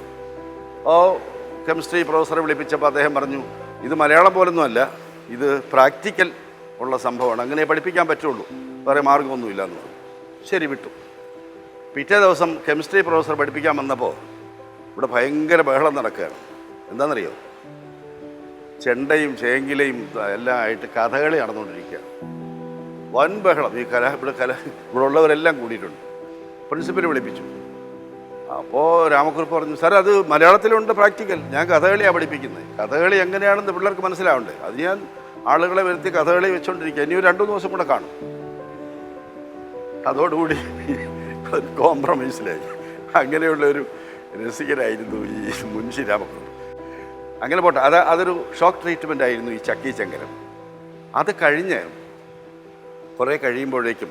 കെമിസ്ട്രി പ്രൊഫസറെ വിളിപ്പിച്ചപ്പോൾ അദ്ദേഹം പറഞ്ഞു, ഇത് മലയാളം പോലൊന്നുമല്ല, ഇത് പ്രാക്ടിക്കൽ ഉള്ള സംഭവമാണ്, അങ്ങനെ പഠിപ്പിക്കാൻ പറ്റുള്ളൂ, വേറെ മാർഗമൊന്നുമില്ല എന്ന് പറഞ്ഞു. ശരി, വിട്ടു. പിറ്റേ ദിവസം കെമിസ്ട്രി പ്രൊഫസർ പഠിപ്പിക്കാൻ വന്നപ്പോൾ ഇവിടെ ഭയങ്കര ബഹളം നടക്കുകയാണ്. എന്താണെന്നറിയോ? ചെണ്ടയും ചേങ്കിലയും എല്ലാം ആയിട്ട് കഥകളി നടന്നുകൊണ്ടിരിക്കുകയാണ്. വൻ ബഹളം. ഈ ഇവിടെ ഉള്ളവരെല്ലാം കൂടിയിട്ടുണ്ട്. പ്രിൻസിപ്പൽ വിളിപ്പിച്ചു. അപ്പോൾ രാമക്കുറുപ്പ് പറഞ്ഞു, സാർ അത് മലയാളത്തിലുണ്ട് പ്രാക്ടിക്കൽ, ഞാൻ കഥകളിയാണ് പഠിപ്പിക്കുന്നത്, കഥകളി എങ്ങനെയാണെന്ന് പിള്ളേർക്ക് മനസ്സിലാവണ്ടേ, അത് ഞാൻ ആളുകളെ വരുത്തി കഥകളി വെച്ചുകൊണ്ടിരിക്കുക, ഇനി ഒരു 2-3 ദിവസം കൂടെ കാണും. അതോടുകൂടി ഒരു കോംപ്രമൈസിലായി. അങ്ങനെയുള്ളൊരു രസികനായിരുന്നു ഈ മുൻഷി രാമക്കുറുപ്പ്. അങ്ങനെ പോട്ടെ, അതൊരു ഷോക്ക് ട്രീറ്റ്മെൻ്റ് ആയിരുന്നു ഈ ചക്കി ചങ്കരൻ. അത് കഴിഞ്ഞ് കുറേ കഴിയുമ്പോഴേക്കും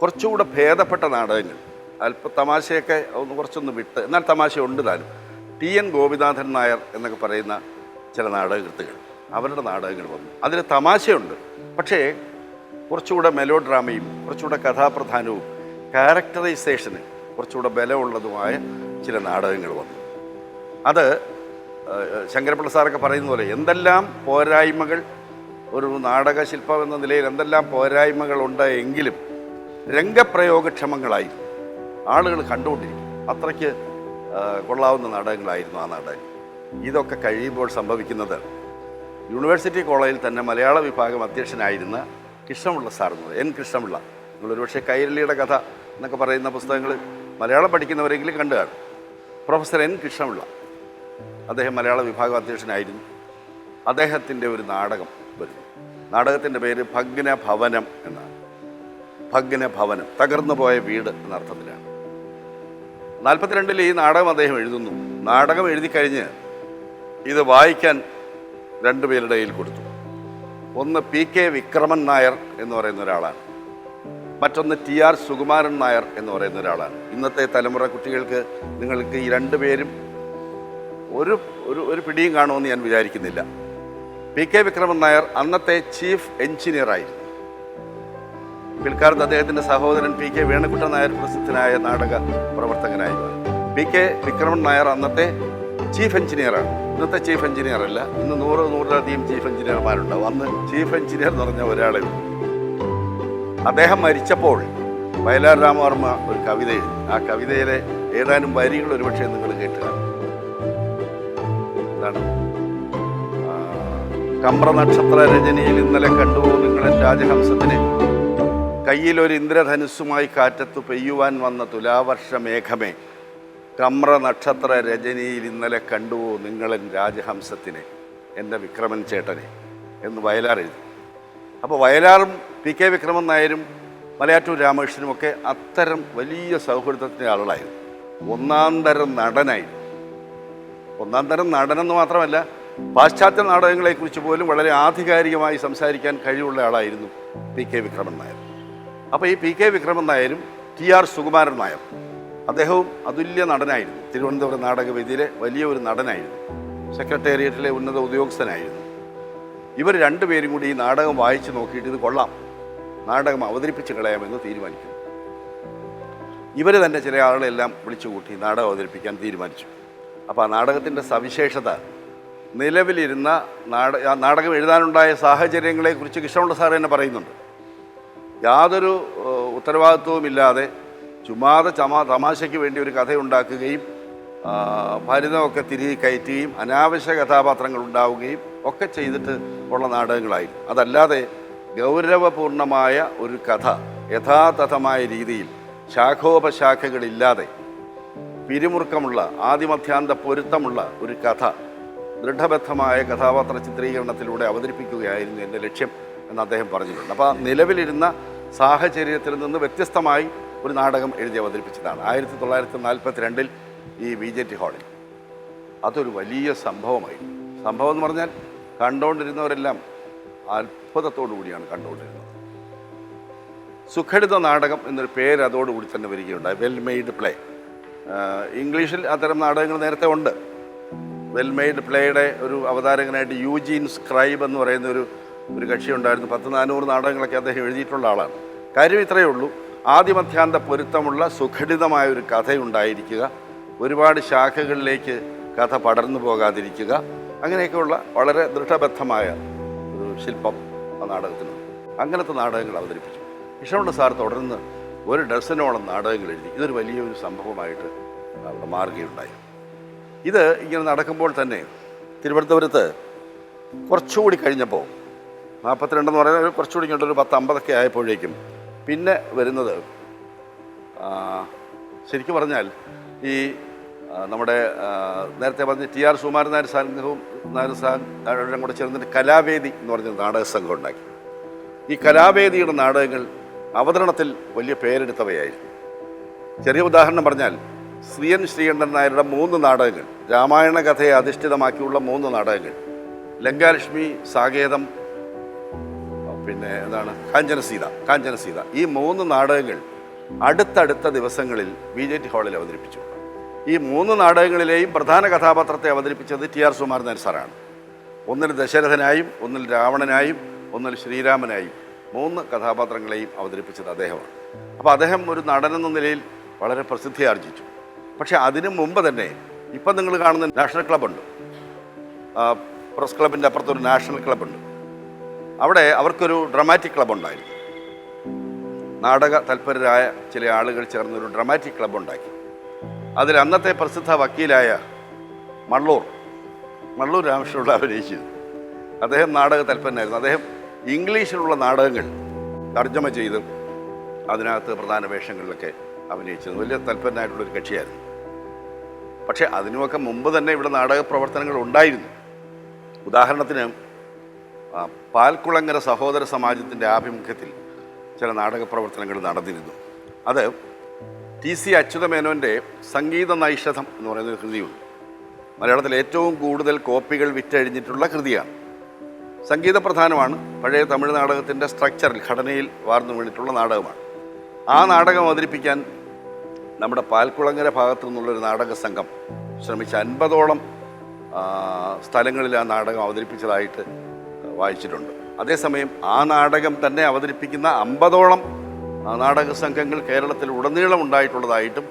കുറച്ചുകൂടെ ഭേദപ്പെട്ട നാടകങ്ങൾ, അല്പ തമാശയൊക്കെ കുറച്ചൊന്ന് വിട്ട്, എന്നാൽ തമാശയുണ്ട് താനും. TN ഗോപിനാഥൻ നായർ എന്നൊക്കെ പറയുന്ന ചില നാടകകൃത്തുകൾ, അവരുടെ നാടകങ്ങൾ വന്നു. അതിൽ തമാശയുണ്ട്, പക്ഷേ കുറച്ചുകൂടെ മെലോ ഡ്രാമയും കുറച്ചുകൂടെ കഥാപ്രധാനവും ക്യാരക്ടറൈസേഷന് കുറച്ചുകൂടെ ബലമുള്ളതുമായ ചില നാടകങ്ങൾ വന്നു. അത് ശങ്കരപ്പിള്ള സാറൊക്കെ പറയുന്ന പോലെ എന്തെല്ലാം പോരായ്മകൾ ഒരു നാടകശില്പം എന്ന നിലയിൽ എന്തെല്ലാം പോരായ്മകളുണ്ട് എങ്കിലും രംഗപ്രയോഗക്ഷമങ്ങളായി ആളുകൾ കണ്ടുകൊണ്ടിരിക്കും. അത്രയ്ക്ക് കൊള്ളാവുന്ന നാടകങ്ങളായിരുന്നു ആ നാടകം. ഇതൊക്കെ കഴിയുമ്പോൾ സംഭവിക്കുന്നത് യൂണിവേഴ്സിറ്റി കോളേജിൽ തന്നെ മലയാള വിഭാഗം അധ്യക്ഷനായിരുന്ന കൃഷ്ണപിള്ള സാറെന്നത്, എൻ കൃഷ്ണപിള്ള. നിങ്ങളൊരു പക്ഷേ കൈരളിയുടെ കഥ എന്നൊക്കെ പറയുന്ന പുസ്തകങ്ങൾ മലയാളം പഠിക്കുന്നവരെങ്കിലും കണ്ടു കാണും. പ്രൊഫസർ എൻ കൃഷ്ണപിള്ള അദ്ദേഹം മലയാള വിഭാഗം അധ്യക്ഷനായിരുന്നു. അദ്ദേഹത്തിൻ്റെ ഒരു നാടകം വരുന്നു. നാടകത്തിൻ്റെ പേര് ഭഗ്നഭവനം എന്നാണ്. ഭഗ്നഭവനം, തകർന്നു പോയ വീട് എന്നർത്ഥത്തിലാണ്. 42 ഈ നാടകം അദ്ദേഹം എഴുതുന്നു. നാടകം എഴുതി കഴിഞ്ഞ് ഇത് വായിക്കാൻ 2 പേരുടെ കയ്യിൽ കൊടുത്തു. ഒന്ന് PK വിക്രമൻ നായർ എന്ന് പറയുന്ന ഒരാളാണ്, മറ്റൊന്ന് TR സുകുമാരൻ നായർ എന്ന് പറയുന്ന ഒരാളാണ്. ഇന്നത്തെ തലമുറ കുട്ടികൾക്ക് നിങ്ങൾക്ക് ഈ 2 പേരും ഒരു പിടിയും കാണുമെന്ന് ഞാൻ വിചാരിക്കുന്നില്ല. PK വിക്രമൻ നായർ അന്നത്തെ ചീഫ് എഞ്ചിനീയറായിരുന്നു. പിൽക്കാലത്ത് അദ്ദേഹത്തിൻ്റെ സഹോദരൻ PK വേണുകുട്ടൻ നായർ പ്രസിദ്ധനായ നാടക പ്രവർത്തകനായിരുന്നു. PK വിക്രമൻ നായർ അന്നത്തെ ചീഫ് എഞ്ചിനീയറാണ്. ഇന്നത്തെ ചീഫ് എഞ്ചിനീയർ അല്ല. ഇന്ന് 100-100ലധികം ചീഫ് എഞ്ചിനീയർമാരുണ്ടാവും. അന്ന് ചീഫ് എഞ്ചിനീയർ എന്ന് പറഞ്ഞ ഒരാളെ. അദ്ദേഹം മരിച്ചപ്പോൾ വയലാർ രാമവർമ്മ ഒരു കവിത എഴുതി. ആ കവിതയിലെ ഏതാനും വരികൾ ഒരുപക്ഷെ നിങ്ങൾ കേട്ടുക. എന്താണ്? കമ്പ്ര നക്ഷത്ര രചനയിൽ ഇന്നലെ കണ്ടുവോ നിങ്ങളൻ രാജഹംസത്തിനെ, കയ്യിലൊരു ഇന്ദ്രധനുസ്സുമായി കാറ്റത്തു പെയ്യുവാൻ വന്ന തുലാവർഷ മേഘമേ, കമ്ര നക്ഷത്ര രജനിയിൽ ഇന്നലെ കണ്ടുവോ നിങ്ങളൻ രാജഹംസത്തിനെ, എൻ്റെ വിക്രമൻ ചേട്ടനെ എന്ന് വയലാർ എഴുതി. അപ്പോൾ വയലാറും PK വിക്രമൻ നായരും മലയാറ്റൂർ രാമകൃഷ്ണനുമൊക്കെ അത്തരം വലിയ സൗഹൃദത്തിൻ്റെ ആളുകളായിരുന്നു. ഒന്നാം തരം നടനായിരുന്നു. ഒന്നാം തരം നടനെന്ന് മാത്രമല്ല, പാശ്ചാത്യ നാടകങ്ങളെക്കുറിച്ച് പോലും വളരെ ആധികാരികമായി സംസാരിക്കാൻ കഴിവുള്ള ആളായിരുന്നു PK വിക്രമൻ നായർ. അപ്പോൾ ഈ PK വിക്രമൻ നായരും TR സുകുമാരൻ നായർ, അദ്ദേഹവും അതുല്യ നടനായിരുന്നു. തിരുവനന്തപുരം നാടകവേദിയിലെ വലിയ ഒരു നടനായിരുന്നു. സെക്രട്ടേറിയറ്റിലെ ഉന്നത ഉദ്യോഗസ്ഥനായിരുന്നു. ഇവർ 2 പേരും കൂടി ഈ നാടകം വായിച്ച് നോക്കിയിട്ട് ഇത് കൊള്ളാം, നാടകം അവതരിപ്പിച്ച് കളയാമെന്ന് തീരുമാനിക്കുന്നു. ഇവർ തന്നെ ചില ആളുകളെല്ലാം വിളിച്ചുകൂട്ടി നാടകം അവതരിപ്പിക്കാൻ തീരുമാനിച്ചു. അപ്പോൾ ആ നാടകത്തിൻ്റെ സവിശേഷത, നിലവിലിരുന്ന നാടകം എഴുതാനുണ്ടായ സാഹചര്യങ്ങളെക്കുറിച്ച് കൃഷ്ണപിള്ള സാർ തന്നെ പറയുന്നുണ്ട്. യാതൊരു ഉത്തരവാദിത്വവുമില്ലാതെ ചുമ്മാതെ തമാശയ്ക്ക് വേണ്ടി ഒരു കഥയുണ്ടാക്കുകയും ഭരിതമൊക്കെ തിരികെ കയറ്റുകയും അനാവശ്യ കഥാപാത്രങ്ങൾ ഉണ്ടാവുകയും ഒക്കെ ചെയ്തിട്ട് ഉള്ള നാടകങ്ങളായിരുന്നു. അതല്ലാതെ ഗൗരവപൂർണമായ ഒരു കഥ യഥാതഥമായ രീതിയിൽ ശാഖോപശാഖകളില്ലാതെ പിരിമുറുക്കമുള്ള ആദിമധ്യാന്ത പൊരുത്തമുള്ള ഒരു കഥ ദൃഢബദ്ധമായ കഥാപാത്ര ചിത്രീകരണത്തിലൂടെ അവതരിപ്പിക്കുകയായിരുന്നു എൻ്റെ ലക്ഷ്യം എന്ന് അദ്ദേഹം പറഞ്ഞിട്ടുണ്ട്. അപ്പോൾ നിലവിലിരുന്ന സാഹചര്യത്തിൽ നിന്ന് വ്യത്യസ്തമായി ഒരു നാടകം എഴുതി അവതരിപ്പിച്ചതാണ് 1942 ഈ VJT ഹാളിൽ. അതൊരു വലിയ സംഭവമായിരുന്നു. സംഭവം എന്ന് പറഞ്ഞാൽ കണ്ടുകൊണ്ടിരുന്നവരെല്ലാം അത്ഭുതത്തോടു കൂടിയാണ് കണ്ടുകൊണ്ടിരുന്നത്. സുഖടിത നാടകം എന്നൊരു പേര് അതോടുകൂടി തന്നെ വരികയുണ്ടായി, വെൽ മെയ്ഡ് പ്ലേ. ഇംഗ്ലീഷിൽ അത്തരം നാടകങ്ങൾ നേരത്തെ ഉണ്ട്. വെൽ മെയ്ഡ് പ്ലേയുടെ ഒരു അവതാരകനായിട്ട് യൂജീൻ സ്ക്രൈബ് എന്ന് പറയുന്ന ഒരു കക്ഷി ഉണ്ടായിരുന്നു. 100-400 നാടകങ്ങളൊക്കെ അദ്ദേഹം എഴുതിയിട്ടുള്ള ആളാണ്. കാര്യം ഇത്രയേ ഉള്ളൂ, ആദിമധ്യാന്ത പൊരുത്തമുള്ള സുഘടിതമായ ഒരു കഥയുണ്ടായിരിക്കുക, ഒരുപാട് ശാഖകളിലേക്ക് കഥ പടർന്നു പോകാതിരിക്കുക, അങ്ങനെയൊക്കെയുള്ള വളരെ ദൃഢബദ്ധമായ ഒരു ശില്പം ആ നാടകത്തിനുണ്ട്. അങ്ങനത്തെ നാടകങ്ങൾ അവതരിപ്പിച്ചു. കൃഷ്ണപിള്ള സാർ തുടർന്ന് 1 ഡസനോളം നാടകങ്ങൾ എഴുതി. ഇതൊരു വലിയൊരു സംഭവമായിട്ട് അവിടെ മാറുകയുണ്ടായി. ഇത് ഇങ്ങനെ നടക്കുമ്പോൾ തന്നെ തിരുവനന്തപുരത്ത് കുറച്ചുകൂടി കഴിഞ്ഞപ്പോൾ 42 എന്ന് പറയുന്നത് കുറച്ചുകൂടി ഇങ്ങോട്ട് ഒരു 10-50 ആയപ്പോഴേക്കും പിന്നെ വരുന്നത് ശരിക്കും പറഞ്ഞാൽ ഈ നമ്മുടെ നേരത്തെ പറഞ്ഞ TR സുകുമാരൻ നായർ സംഘവും നായരും കൂടെ ചേർന്നിട്ട് കലാവേദി എന്ന് പറഞ്ഞ നാടക സംഘം ഉണ്ടാക്കി. ഈ കലാവേദിയുടെ നാടകങ്ങൾ അവതരണത്തിൽ വലിയ പേരെടുത്തവയായിരുന്നു. ചെറിയ ഉദാഹരണം പറഞ്ഞാൽ ശ്രീയൻ ശ്രീകണ്ഠൻ നായരുടെ 3 നാടകങ്ങൾ, രാമായണ കഥയെ അധിഷ്ഠിതമാക്കിയുള്ള 3 നാടകങ്ങൾ, ലങ്കാലക്ഷ്മി, സാകേതം, പിന്നെ എന്താണ് കാഞ്ചനസീത, ഈ 3 നാടകങ്ങൾ അടുത്തടുത്ത ദിവസങ്ങളിൽ VJT ഹാളിൽ അവതരിപ്പിച്ചു. ഈ 3 നാടകങ്ങളിലെയും പ്രധാന കഥാപാത്രത്തെ അവതരിപ്പിച്ചത് TR സുകുമാരൻ നായർ സാറാണ്. ഒന്നിൽ ദശരഥനായും, ഒന്നിൽ രാവണനായും, ഒന്നിൽ ശ്രീരാമനായും 3 കഥാപാത്രങ്ങളെയും അവതരിപ്പിച്ചത് അദ്ദേഹമാണ്. അപ്പോൾ അദ്ദേഹം ഒരു നടനെന്ന നിലയിൽ വളരെ പ്രസിദ്ധി ആർജിച്ചു. പക്ഷേ അതിനു മുമ്പ് തന്നെ ഇപ്പം നിങ്ങൾ കാണുന്ന നാഷണൽ ക്ലബ്ബുണ്ട്, പ്രസ് ക്ലബിൻ്റെ അപ്പുറത്തൊരു നാഷണൽ ക്ലബ്ബുണ്ട്. അവിടെ അവർക്കൊരു ഡ്രമാറ്റിക് ക്ലബ്ബ് ഉണ്ടായിരുന്നു. നാടക തൽപരരായ ചില ആളുകൾ ചേർന്നൊരു ഡ്രമാറ്റിക് ക്ലബ്ബ് ഉണ്ടാക്കി. അതിൽ അന്നത്തെ പ്രസിദ്ധ വക്കീലായ മള്ളൂർ രാമകൃഷ്ണപിള്ള അഭിനയിച്ചിരുന്നു. അദ്ദേഹം നാടക തൽപരനായിരുന്നു. അദ്ദേഹം ഇംഗ്ലീഷിലുള്ള നാടകങ്ങൾ തർജ്ജമ ചെയ്ത് അതിനകത്ത് പ്രധാന വേഷങ്ങളിലൊക്കെ അഭിനയിച്ചത് വലിയ തൽപരനായിട്ടുള്ളൊരു കക്ഷിയായിരുന്നു. പക്ഷേ അതിനുമൊക്കെ മുമ്പ് തന്നെ ഇവിടെ നാടക പ്രവർത്തനങ്ങൾ ഉണ്ടായിരുന്നു. ഉദാഹരണത്തിന് പാൽക്കുളങ്ങര സഹോദര സമാജത്തിൻ്റെ ആഭിമുഖ്യത്തിൽ ചില നാടക പ്രവർത്തനങ്ങൾ നടന്നിരുന്നു. അത് TC അച്യുതമേനോൻ്റെ സംഗീത നൈഷധം എന്ന് പറയുന്നൊരു കൃതിയുണ്ട്. മലയാളത്തിൽ ഏറ്റവും കൂടുതൽ കോപ്പികൾ വിറ്റഴിഞ്ഞിട്ടുള്ള കൃതിയാണ്. സംഗീത പ്രധാനമാണ്. പഴയ തമിഴ് നാടകത്തിൻ്റെ സ്ട്രക്ചറിൽ, ഘടനയിൽ വാർന്നു വീണിട്ടുള്ള നാടകമാണ്. ആ നാടകം അവതരിപ്പിക്കാൻ നമ്മുടെ പാൽക്കുളങ്ങര ഭാഗത്തു നിന്നുള്ളൊരു നാടക സംഘം ശ്രമിച്ച 50ഓളം സ്ഥലങ്ങളിൽ ആ നാടകം അവതരിപ്പിച്ചതായിട്ട് വായിച്ചിട്ടുണ്ട്. അതേസമയം ആ നാടകം തന്നെ അവതരിപ്പിക്കുന്ന 50ഓളം നാടക സംഘങ്ങൾ കേരളത്തിൽ ഉടനീളം ഉണ്ടായിട്ടുള്ളതായിട്ടും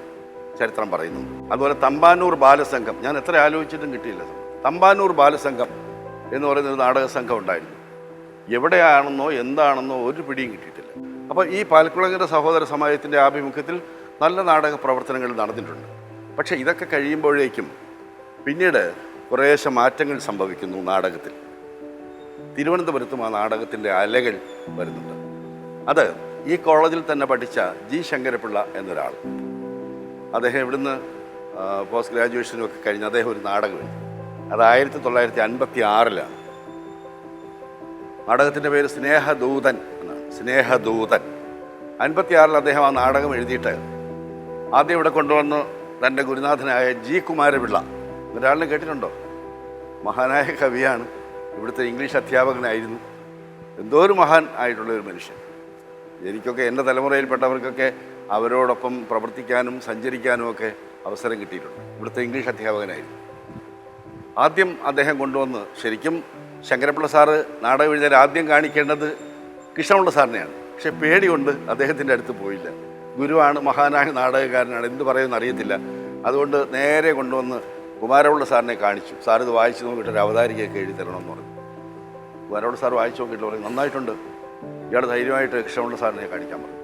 ചരിത്രം പറയുന്നു. അതുപോലെ തമ്പാനൂർ ബാലസംഘം, ഞാൻ എത്ര ആലോചിച്ചിട്ടും കിട്ടിയില്ല. തമ്പാനൂർ ബാലസംഘം എന്ന് പറയുന്നൊരു നാടക സംഘം ഉണ്ടായിരുന്നു. എവിടെയാണെന്നോ എന്താണെന്നോ ഒരു പിടിയും കിട്ടിയിട്ടില്ല. അപ്പോൾ ഈ പാൽക്കുളങ്ങര സഹോദര സമാജത്തിൻ്റെ ആഭിമുഖ്യത്തിൽ നല്ല നാടക പ്രവർത്തനങ്ങൾ നടന്നിട്ടുണ്ട്. പക്ഷേ ഇതൊക്കെ കഴിയുമ്പോഴേക്കും പിന്നീട് കുറേശ്ശെ മാറ്റങ്ങൾ സംഭവിക്കുന്നു നാടകത്തിൽ. തിരുവനന്തപുരത്തും ആ നാടകത്തിൻ്റെ അലകൾ വരുന്നുണ്ട്. അത് ഈ കോളേജിൽ തന്നെ പഠിച്ച G. ശങ്കരപിള്ള എന്നൊരാൾ, അദ്ദേഹം ഇവിടുന്ന് പോസ്റ്റ് ഗ്രാജുവേഷനും ഒക്കെ കഴിഞ്ഞ് അദ്ദേഹം ഒരു നാടകം എഴുതി. അത് 1956-ലാണ്. നാടകത്തിൻ്റെ പേര് സ്നേഹദൂതൻ എന്നാണ്. സ്നേഹദൂതൻ. 56-ൽ അദ്ദേഹം ആ നാടകം എഴുതിയിട്ട് ആദ്യം ഇവിടെ കൊണ്ടുവന്ന് തൻ്റെ ഗുരുനാഥനായ G. കുമാരപിള്ള, ഒരാളിനെ കേട്ടിട്ടുണ്ടോ? മഹാനായ കവിയാണ്, ഇവിടുത്തെ ഇംഗ്ലീഷ് അധ്യാപകനായിരുന്നു. എന്തോ ഒരു മഹാൻ ആയിട്ടുള്ളൊരു മനുഷ്യൻ. എനിക്കൊക്കെ എൻ്റെ തലമുറയിൽപ്പെട്ടവർക്കൊക്കെ അവരോടൊപ്പം പ്രവർത്തിക്കാനും സഞ്ചരിക്കാനും ഒക്കെ അവസരം കിട്ടിയിട്ടുണ്ട്. ഇവിടുത്തെ ഇംഗ്ലീഷ് അധ്യാപകനായിരുന്നു. ആദ്യം അദ്ദേഹം കൊണ്ടുവന്ന്, ശരിക്കും ശങ്കരപിള്ള സാറ് നാടകം എഴുതാൻ ആദ്യം കാണിക്കേണ്ടത് കൃഷ്ണപിള്ള സാറിനെയാണ്. പക്ഷെ പേടികൊണ്ട് അദ്ദേഹത്തിൻ്റെ അടുത്ത് പോയില്ല. ഗുരുവാണ്, മഹാനായ നാടകക്കാരനാണ്, എന്ത് പറയുമെന്ന് അറിയത്തില്ല. അതുകൊണ്ട് നേരെ കൊണ്ടുവന്ന് കുമാരപിള്ള സാറിനെ കാണിച്ചു. സാർ ഇത് വായിച്ചു നോക്കിയിട്ട് ഒരു അവതാരികയൊക്കെ എഴുതി തരണമെന്ന് പറഞ്ഞു. കുമാരപിള്ള സാർ വായിച്ചു നോക്കിയിട്ട് പറഞ്ഞു, നന്നായിട്ടുണ്ട്, ഇയാൾ ധൈര്യമായിട്ട് കൃഷ്ണപിള്ള സാറിനെ കാണിക്കാൻ പറഞ്ഞു.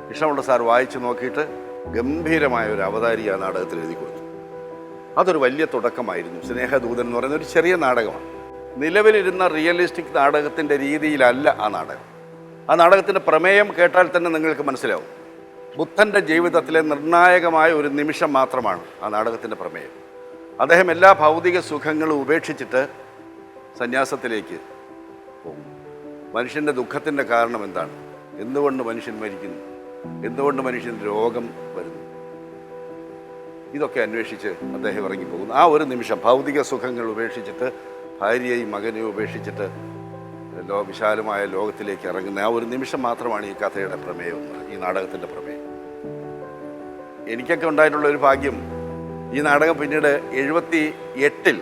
കൃഷ്ണപിള്ള സാർ വായിച്ചു നോക്കിയിട്ട് ഗംഭീരമായ ഒരു അവതാരിക ആ നാടകത്തിൽ എഴുതി കൊടുത്തു. അതൊരു വലിയ തുടക്കമായിരുന്നു. സ്നേഹദൂതൻ എന്ന് പറയുന്ന ഒരു ചെറിയ നാടകമാണ്. നിലവിലിരുന്ന റിയലിസ്റ്റിക് നാടകത്തിൻ്റെ രീതിയിലല്ല ആ നാടകം. ആ നാടകത്തിൻ്റെ പ്രമേയം കേട്ടാൽ തന്നെ നിങ്ങൾക്ക് മനസ്സിലാവും. ബുദ്ധൻ്റെ ജീവിതത്തിലെ നിർണായകമായ ഒരു നിമിഷം മാത്രമാണ് ആ നാടകത്തിൻ്റെ പ്രമേയം. അദ്ദേഹം എല്ലാ ഭൗതിക സുഖങ്ങളും ഉപേക്ഷിച്ചിട്ട് സന്യാസത്തിലേക്ക് പോകും. മനുഷ്യൻ്റെ ദുഃഖത്തിൻ്റെ കാരണം എന്താണ്? എന്തുകൊണ്ട് മനുഷ്യൻ മരിക്കുന്നു? എന്തുകൊണ്ട് മനുഷ്യൻ രോഗം വരുന്നു? ഇതൊക്കെ അന്വേഷിച്ച് അദ്ദേഹം ഇറങ്ങിപ്പോകുന്നു. ആ ഒരു നിമിഷം ഭൗതിക സുഖങ്ങൾ ഉപേക്ഷിച്ചിട്ട്, ഭാര്യയെയും മകനെയും ഉപേക്ഷിച്ചിട്ട് വിശാലമായ ലോകത്തിലേക്ക് ഇറങ്ങുന്ന ആ ഒരു നിമിഷം മാത്രമാണ് ഈ കഥയുടെ പ്രമേയം, ഈ നാടകത്തിൻ്റെ പ്രമേയം. എനിക്കൊക്കെ ഉണ്ടായിട്ടുള്ള ഒരു ഭാഗ്യം, ഈ നാടകം പിന്നീട് 78-ൽ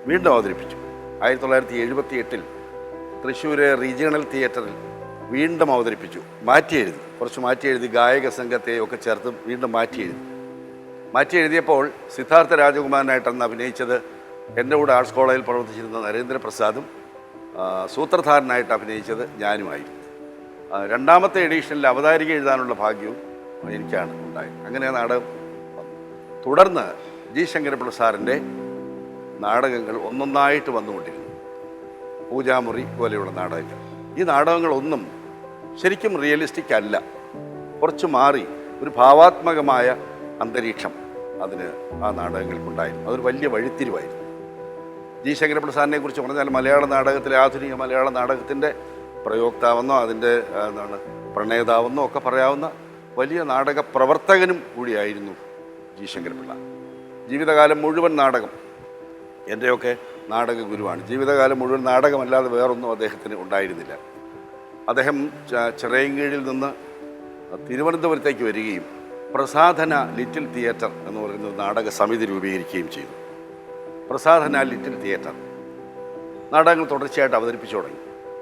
വീണ്ടും അവതരിപ്പിച്ചു. 1978-ൽ തൃശ്ശൂർ റീജിയണൽ തിയേറ്ററിൽ വീണ്ടും അവതരിപ്പിച്ചു. കുറച്ച് മാറ്റി എഴുതി, ഗായക സംഘത്തെയൊക്കെ ചേർത്ത് വീണ്ടും മാറ്റി എഴുതിയപ്പോൾ സിദ്ധാർത്ഥ രാജകുമാരനായിട്ടന്ന് അഭിനയിച്ചത് എൻ്റെ കൂടെ ആർട്സ് കോളേജിൽ പ്രവർത്തിച്ചിരുന്ന നരേന്ദ്രപ്രസാദും സൂത്രധാരനായിട്ട് അഭിനയിച്ചത് ഞാനുമായിരുന്നു. രണ്ടാമത്തെ എഡീഷനിൽ അവതാരിക എഴുതാനുള്ള ഭാഗ്യവും എനിക്കാണ് ഉണ്ടായത്. അങ്ങനെ നാടകം തുടർന്ന് G. ശങ്കരപിള്ള സാറിൻ്റെ നാടകങ്ങൾ ഒന്നൊന്നായിട്ട് വന്നുകൊണ്ടിരുന്നു. പൂജാമുറി പോലെയുള്ള നാടകങ്ങൾ. ഈ നാടകങ്ങളൊന്നും ശരിക്കും റിയലിസ്റ്റിക് അല്ല, കുറച്ച് മാറി ഒരു ഭാവാത്മകമായ അന്തരീക്ഷം അതിന് ആ നാടകങ്ങൾക്കുണ്ടായിരുന്നു. അതൊരു വലിയ വഴിത്തിരിവായിരുന്നു. G. ശങ്കരപിള്ള സാറിനെ കുറിച്ച് പറഞ്ഞാൽ മലയാള നാടകത്തിലെ, ആധുനിക മലയാള നാടകത്തിൻ്റെ പ്രയോക്താവെന്നോ അതിൻ്റെ പ്രണേതാവെന്നോ ഒക്കെ പറയാവുന്ന വലിയ നാടക പ്രവർത്തകനും കൂടിയായിരുന്നു G. ശങ്കരപിള്ള. ജീവിതകാലം മുഴുവൻ നാടകം, എൻ്റെയൊക്കെ നാടക ഗുരുവാണ്. ജീവിതകാലം മുഴുവൻ നാടകമല്ലാതെ വേറൊന്നും അദ്ദേഹത്തിന് ഉണ്ടായിരുന്നില്ല. അദ്ദേഹം ചിറയൻകീഴിൽ നിന്ന് തിരുവനന്തപുരത്തേക്ക് വരികയും പ്രസാധന ലിറ്റിൽ തിയേറ്റർ എന്ന് പറയുന്ന നാടക സമിതി രൂപീകരിക്കുകയും ചെയ്തു. പ്രസാധന ലിറ്റിൽ തിയേറ്റർ നാടകങ്ങൾ തുടർച്ചയായിട്ട് അവതരിപ്പിച്ചു തുടങ്ങി.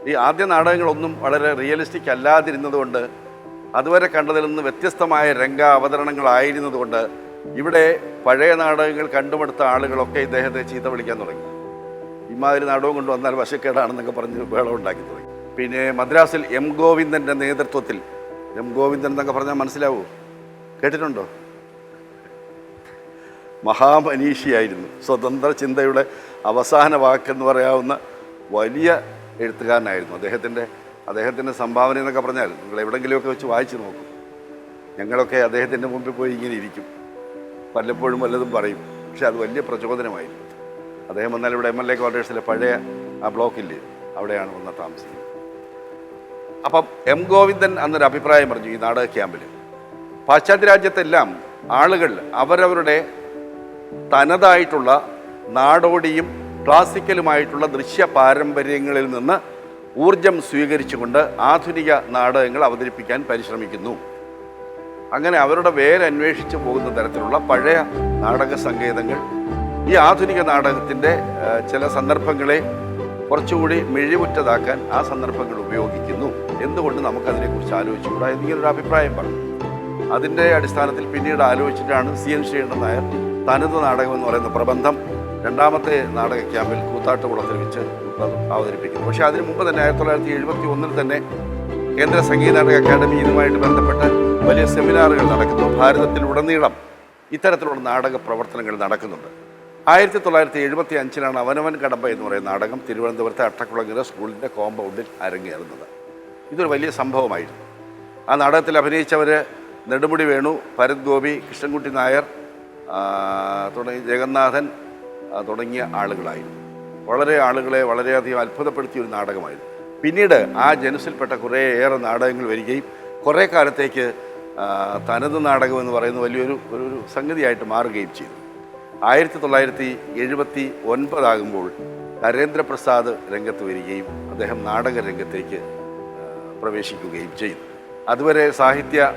ഈ ആദ്യ നാടകങ്ങളൊന്നും വളരെ റിയലിസ്റ്റിക് അല്ലാതിരുന്നതുകൊണ്ട്, അതുവരെ കണ്ടതിൽ നിന്ന് വ്യത്യസ്തമായ രംഗ അവതരണങ്ങളായിരുന്നതുകൊണ്ട് ഇവിടെ പഴയ നാടകങ്ങൾ കണ്ടുമടുത്ത ആളുകളൊക്കെ ഇദ്ദേഹത്തെ ചീത്ത വിളിക്കാൻ തുടങ്ങി. ഇമാതിരി നാടകം കൊണ്ട് വന്നാൽ വശക്കേടാണെന്നൊക്കെ പറഞ്ഞ് ബഹളം ഉണ്ടാക്കി തുടങ്ങി. പിന്നെ മദ്രാസിൽ എം ഗോവിന്ദൻ്റെ നേതൃത്വത്തിൽ, എം ഗോവിന്ദൻ എന്നൊക്കെ പറഞ്ഞാൽ മനസ്സിലാവൂ, കേട്ടിട്ടുണ്ടോ? മഹാമനീഷിയായിരുന്നു, സ്വതന്ത്ര ചിന്തയുടെ അവസാന വാക്കെന്ന് പറയാവുന്ന വലിയ എഴുത്തുകാരനായിരുന്നു. അദ്ദേഹത്തിൻ്റെ സംഭാവന എന്നൊക്കെ പറഞ്ഞാൽ നിങ്ങൾ എവിടെയെങ്കിലുമൊക്കെ വെച്ച് വായിച്ച് നോക്കും. ഞങ്ങളൊക്കെ അദ്ദേഹത്തിൻ്റെ മുമ്പിൽ പോയി ഇങ്ങനെ ഇരിക്കും, വല്ലപ്പോഴും വല്ലതും പറയും. പക്ഷെ അത് വലിയ പ്രചോദനമായിരുന്നു. അദ്ദേഹം വന്നാൽ ഇവിടെ MLA ക്വാർട്ടേഴ്സിലെ പഴയ ആ ബ്ലോക്കില്ലേ, അവിടെയാണ് വന്ന് താമസിക്കുന്നത്. അപ്പം എം ഗോവിന്ദൻ അന്നൊരു അഭിപ്രായം പറഞ്ഞു ഈ നാടക ക്യാമ്പിൽ. പാശ്ചാത്യ രാജ്യത്തെല്ലാം ആളുകൾ അവരവരുടെ തനതായിട്ടുള്ള നാടോടിയും ക്ലാസിക്കലുമായിട്ടുള്ള ദൃശ്യ പാരമ്പര്യങ്ങളിൽ നിന്ന് ഊർജം സ്വീകരിച്ചുകൊണ്ട് ആധുനിക നാടകങ്ങൾ അവതരിപ്പിക്കാൻ പരിശ്രമിക്കുന്നു. അങ്ങനെ അവരുടെ വേരന്വേഷിച്ച് പോകുന്ന തരത്തിലുള്ള പഴയ നാടക സങ്കേതങ്ങൾ ഈ ആധുനിക നാടകത്തിൻ്റെ ചില സന്ദർഭങ്ങളെ കുറച്ചുകൂടി മിഴിവുറ്റതാക്കാൻ ആ സന്ദർഭങ്ങൾ ഉപയോഗിക്കുന്നു. എന്തുകൊണ്ട് നമുക്കതിനെക്കുറിച്ച് ആലോചിച്ചുകൂടാ എന്നിങ്ങനൊരു അഭിപ്രായം പറഞ്ഞു. അതിൻ്റെ അടിസ്ഥാനത്തിൽ പിന്നീട് ആലോചിച്ചിട്ടാണ് CN ശ്രീകണ്ഠൻ നായർ തനത് നാടകം എന്ന് പറയുന്ന പ്രബന്ധം രണ്ടാമത്തെ നാടക ക്യാമ്പിൽ കൂത്താട്ടുകുളത്തിൽ വെച്ച് അവതരിപ്പിക്കുന്നത്. പക്ഷേ അതിനു മുമ്പ് തന്നെ 1971 തന്നെ കേന്ദ്ര സംഗീത നാടക അക്കാദമി ഇതുമായിട്ട് ബന്ധപ്പെട്ട് വലിയ സെമിനാറുകൾ നടക്കുന്നു. ഭാരതത്തിലുടനീളം ഇത്തരത്തിലുള്ള നാടക പ്രവർത്തനങ്ങൾ നടക്കുന്നുണ്ട്. 1975 അവനവൻ കടമ്പ എന്ന് പറയുന്ന നാടകം തിരുവനന്തപുരത്തെ അട്ടക്കുളങ്ങര സ്കൂളിൻ്റെ കോമ്പൗണ്ടിൽ അരങ്ങേറുന്നത്. ഇതൊരു വലിയ സംഭവമായിരുന്നു. ആ നാടകത്തിൽ അഭിനയിച്ചവർ നെടുമുടി വേണു, ഭരത് ഗോപി, കൃഷ്ണൻകുട്ടി നായർ തുടങ്ങി ജഗന്നാഥൻ തുടങ്ങിയ ആളുകളായിരുന്നു. വളരെ ആളുകളെ വളരെയധികം അത്ഭുതപ്പെടുത്തിയ ഒരു നാടകമായിരുന്നു. പിന്നീട് ആ ജനുസിൽപ്പെട്ട കുറേയേറെ നാടകങ്ങൾ വരികയും കുറേ കാലത്തേക്ക് തനത് നാടകം എന്ന് പറയുന്ന വലിയൊരു സംഗതിയായിട്ട് മാറുകയും ചെയ്തു. 1979 ആകുമ്പോൾ നരേന്ദ്രപ്രസാദ് രംഗത്ത് വരികയും അദ്ദേഹം നാടക രംഗത്തേക്ക് പ്രവേശിക്കുകയും ചെയ്തു. അതുവരെ സാഹിത്യ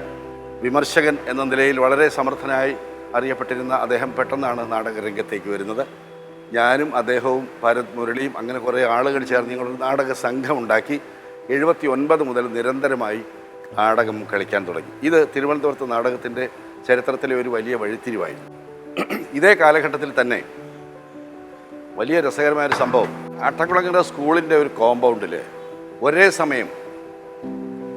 വിമർശകൻ എന്ന നിലയിൽ വളരെ സമർത്ഥനായി അറിയപ്പെട്ടിരുന്ന അദ്ദേഹം പെട്ടെന്നാണ് നാടക രംഗത്തേക്ക് വരുന്നത്. ഞാനും അദ്ദേഹവും ഭരത് മുരളിയും അങ്ങനെ കുറേ ആളുകൾ ചേർന്ന് ഞങ്ങളൊരു നാടക സംഘം ഉണ്ടാക്കി 79 മുതൽ നിരന്തരമായി നാടകം കളിക്കാൻ തുടങ്ങി. ഇത് തിരുവനന്തപുരത്ത് നാടകത്തിൻ്റെ ചരിത്രത്തിലെ ഒരു വലിയ വഴിത്തിരിവായിരുന്നു. ഇതേ കാലഘട്ടത്തിൽ തന്നെ വലിയ രസകരമായൊരു സംഭവം, അട്ടക്കുളങ്ങര സ്കൂളിൻ്റെ ഒരു കോമ്പൗണ്ടിൽ ഒരേ സമയം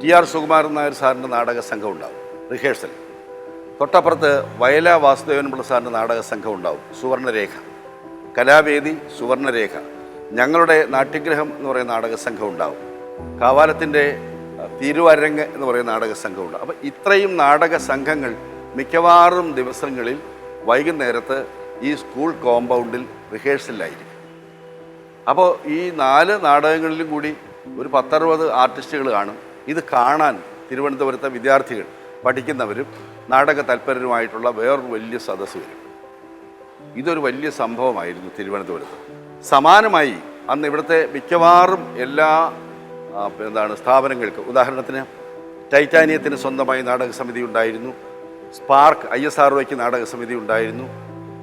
TR സുകുമാരൻ നായർ സാറിൻ്റെ നാടക സംഘം ഉണ്ടാവും, റിഹേഴ്സൽ. തൊട്ടപ്പുറത്ത് വയല വാസുദേവൻ പിള്ള സാറിൻ്റെ നാടക സംഘം ഉണ്ടാവും, സുവർണരേഖ. കലാവേദി, സുവർണരേഖ. ഞങ്ങളുടെ നാട്യഗ്രഹം എന്ന് പറയുന്ന നാടക സംഘം ഉണ്ടാവും. കാവാലത്തിൻ്റെ തിരുവരങ്ങ് എന്ന് പറയുന്ന നാടക സംഘം ഉണ്ടാവും. അപ്പോൾ ഇത്രയും നാടക സംഘങ്ങൾ മിക്കവാറും ദിവസങ്ങളിൽ വൈകുന്നേരത്ത് ഈ സ്കൂൾ കോമ്പൗണ്ടിൽ റിഹേഴ്സലിലായിരിക്കും. അപ്പോൾ ഈ 4 നാടകങ്ങളിലും കൂടി ഒരു 10-60 ആർട്ടിസ്റ്റുകൾ കാണും. ഇത് കാണാൻ തിരുവനന്തപുരത്തെ വിദ്യാർത്ഥികൾ, പഠിക്കുന്നവരും നാടക തൽപരരുമായിട്ടുള്ള വേറൊരു വലിയ സദസ്സ് വരും. ഇതൊരു വലിയ സംഭവമായിരുന്നു തിരുവനന്തപുരത്ത്. സമാനമായി അന്ന് ഇവിടുത്തെ മിക്കവാറും എല്ലാ സ്ഥാപനങ്ങൾക്ക്, ഉദാഹരണത്തിന് ടൈറ്റാനിയത്തിന് സ്വന്തമായി നാടക സമിതി ഉണ്ടായിരുന്നു, സ്പാർക്ക് ISROയ്ക്ക് നാടക സമിതി ഉണ്ടായിരുന്നു,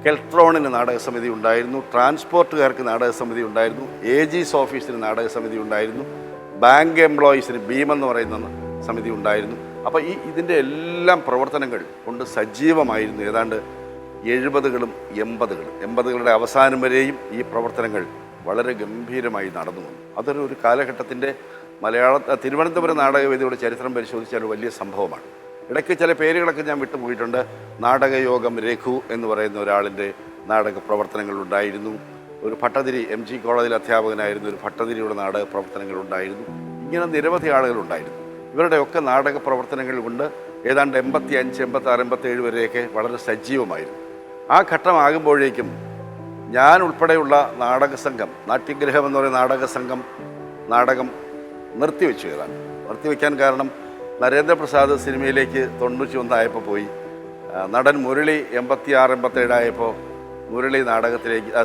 കെൽട്രോണിന് നാടക സമിതി ഉണ്ടായിരുന്നു, ട്രാൻസ്പോർട്ടുകാർക്ക് നാടക സമിതി ഉണ്ടായിരുന്നു, AG's ഓഫീസിന് നാടക സമിതി ഉണ്ടായിരുന്നു, ബാങ്ക് എംപ്ലോയീസിന് ഭീമെന്ന് പറയുന്ന സമിതി ഉണ്ടായിരുന്നു. അപ്പോൾ ഇതിൻ്റെ എല്ലാം പ്രവർത്തനങ്ങൾ കൊണ്ട് സജീവമായിരുന്നു. ഏതാണ്ട് 70കളും 80കളുടെ അവസാനം വരെയും ഈ പ്രവർത്തനങ്ങൾ വളരെ ഗംഭീരമായി നടന്നു വന്നു. അതൊരു കാലഘട്ടത്തിൻ്റെ തിരുവനന്തപുരം നാടകവേദിയുടെ ചരിത്രം പരിശോധിച്ചാൽ വലിയ സംഭവമാണ്. ഇടയ്ക്ക് ചില പേരുകളൊക്കെ ഞാൻ വിട്ടുപോയിട്ടുണ്ട്. നാടകയോഗം രഘു എന്ന് പറയുന്ന ഒരാളിൻ്റെ നാടക പ്രവർത്തനങ്ങളുണ്ടായിരുന്നു. ഒരു ഭട്ടതിരി, MG കോളേജിൽ അധ്യാപകനായിരുന്ന ഒരു ഭട്ടതിരിയുടെ നാടക പ്രവർത്തനങ്ങളുണ്ടായിരുന്നു. ഇങ്ങനെ നിരവധി ആളുകളുണ്ടായിരുന്നു. ഇവരുടെയൊക്കെ നാടക പ്രവർത്തനങ്ങൾ കൊണ്ട് ഏതാണ്ട് 85, 86, 87 വരെയൊക്കെ വളരെ സജീവമായിരുന്നു. ആ ഘട്ടമാകുമ്പോഴേക്കും ഞാൻ ഉൾപ്പെടെയുള്ള നാടക സംഘം, നാട്യഗ്രഹം എന്ന് പറയുന്ന നാടക സംഘം നാടകം നിർത്തിവെച്ചു. നിർത്തിവെക്കാൻ കാരണം നരേന്ദ്രപ്രസാദ് സിനിമയിലേക്ക് 91 ആയപ്പോൾ പോയി. നടൻ മുരളി 86, 87 ആയപ്പോൾ മുരളി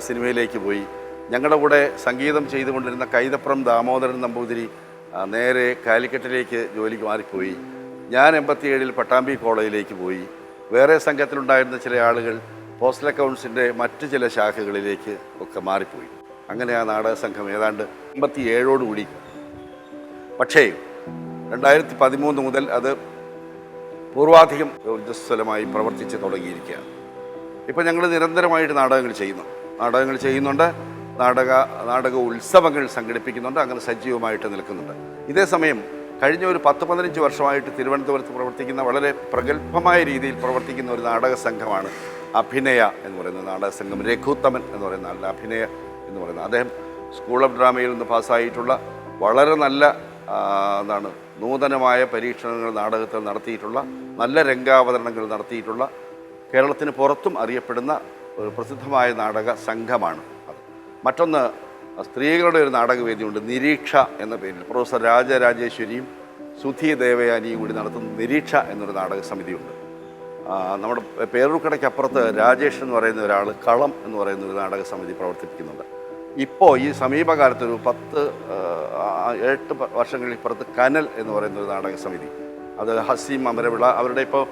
സിനിമയിലേക്ക് പോയി. ഞങ്ങളുടെ കൂടെ സംഗീതം ചെയ്തുകൊണ്ടിരുന്ന കൈതപ്രം ദാമോദരൻ നമ്പൂതിരി നേരെ കാലിക്കറ്റിലേക്ക് ജോലിക്ക് മാറിപ്പോയി. ഞാൻ 87 പട്ടാമ്പി കോളേജിലേക്ക് പോയി. വേറെ സംഘത്തിലുണ്ടായിരുന്ന ചില ആളുകൾ പോസ്റ്റൽ അക്കൗണ്ട്സിൻ്റെ മറ്റ് ചില ശാഖകളിലേക്ക് ഒക്കെ മാറിപ്പോയി. അങ്ങനെ ആ നാടക സംഘം ഏതാണ്ട് 87 ഓടുകൂടി പക്ഷേ 2013 മുതൽ അത് പൂർവാധികം ഊർജ്ജസ്വലമായി പ്രവർത്തിച്ച് തുടങ്ങിയിരിക്കുകയാണ്. ഇപ്പോൾ ഞങ്ങൾ നിരന്തരമായിട്ട് നാടകങ്ങൾ ചെയ്യുന്നുണ്ട്. നാടക ഉത്സവങ്ങൾ സംഘടിപ്പിക്കുന്നുണ്ട്. അങ്ങനെ സജീവമായിട്ട് നിൽക്കുന്നുണ്ട്. ഇതേസമയം കഴിഞ്ഞ ഒരു 10-15 വർഷമായിട്ട് തിരുവനന്തപുരത്ത് പ്രവർത്തിക്കുന്ന വളരെ പ്രഗത്ഭമായ രീതിയിൽ പ്രവർത്തിക്കുന്ന ഒരു നാടക സംഘമാണ് അഭിനയ എന്ന് പറയുന്ന നാടക സംഘം. രഘുത്തമൻ എന്ന് പറയുന്ന ആളുടെ അഭിനയ എന്ന് പറയുന്നത്, അദ്ദേഹം സ്കൂൾ ഓഫ് ഡ്രാമയിൽ നിന്ന് പാസ്സായിട്ടുള്ള വളരെ നല്ല നൂതനമായ പരീക്ഷണങ്ങൾ നാടകത്തിൽ നടത്തിയിട്ടുള്ള, നല്ല രംഗാവതരണങ്ങൾ നടത്തിയിട്ടുള്ള, കേരളത്തിന് പുറത്തും അറിയപ്പെടുന്ന ഒരു പ്രസിദ്ധമായ നാടക സംഘമാണ് അത്. മറ്റൊന്ന്, സ്ത്രീകളുടെ ഒരു നാടകവേദിയുണ്ട്, നിരീക്ഷ എന്ന പേരിൽ. പ്രൊഫസർ രാജരാജേശ്വരിയും സുധി ദേവയാനിയും കൂടി നടത്തുന്ന നിരീക്ഷ എന്നൊരു നാടക സമിതിയുണ്ട്. നമ്മുടെ പേരൂർക്കടയ്ക്കപ്പുറത്ത് രാജേഷ് എന്ന് പറയുന്ന ഒരാൾ കളം എന്ന് പറയുന്ന ഒരു നാടക സമിതി പ്രവർത്തിപ്പിക്കുന്നുണ്ട്. ഇപ്പോൾ ഈ സമീപകാലത്തൊരു 8 വർഷങ്ങളിപ്പുറത്ത് കനൽ എന്ന് പറയുന്ന ഒരു നാടക സമിതി, അത് ഹസീം അമരവിള, അവരുടെ ഇപ്പോൾ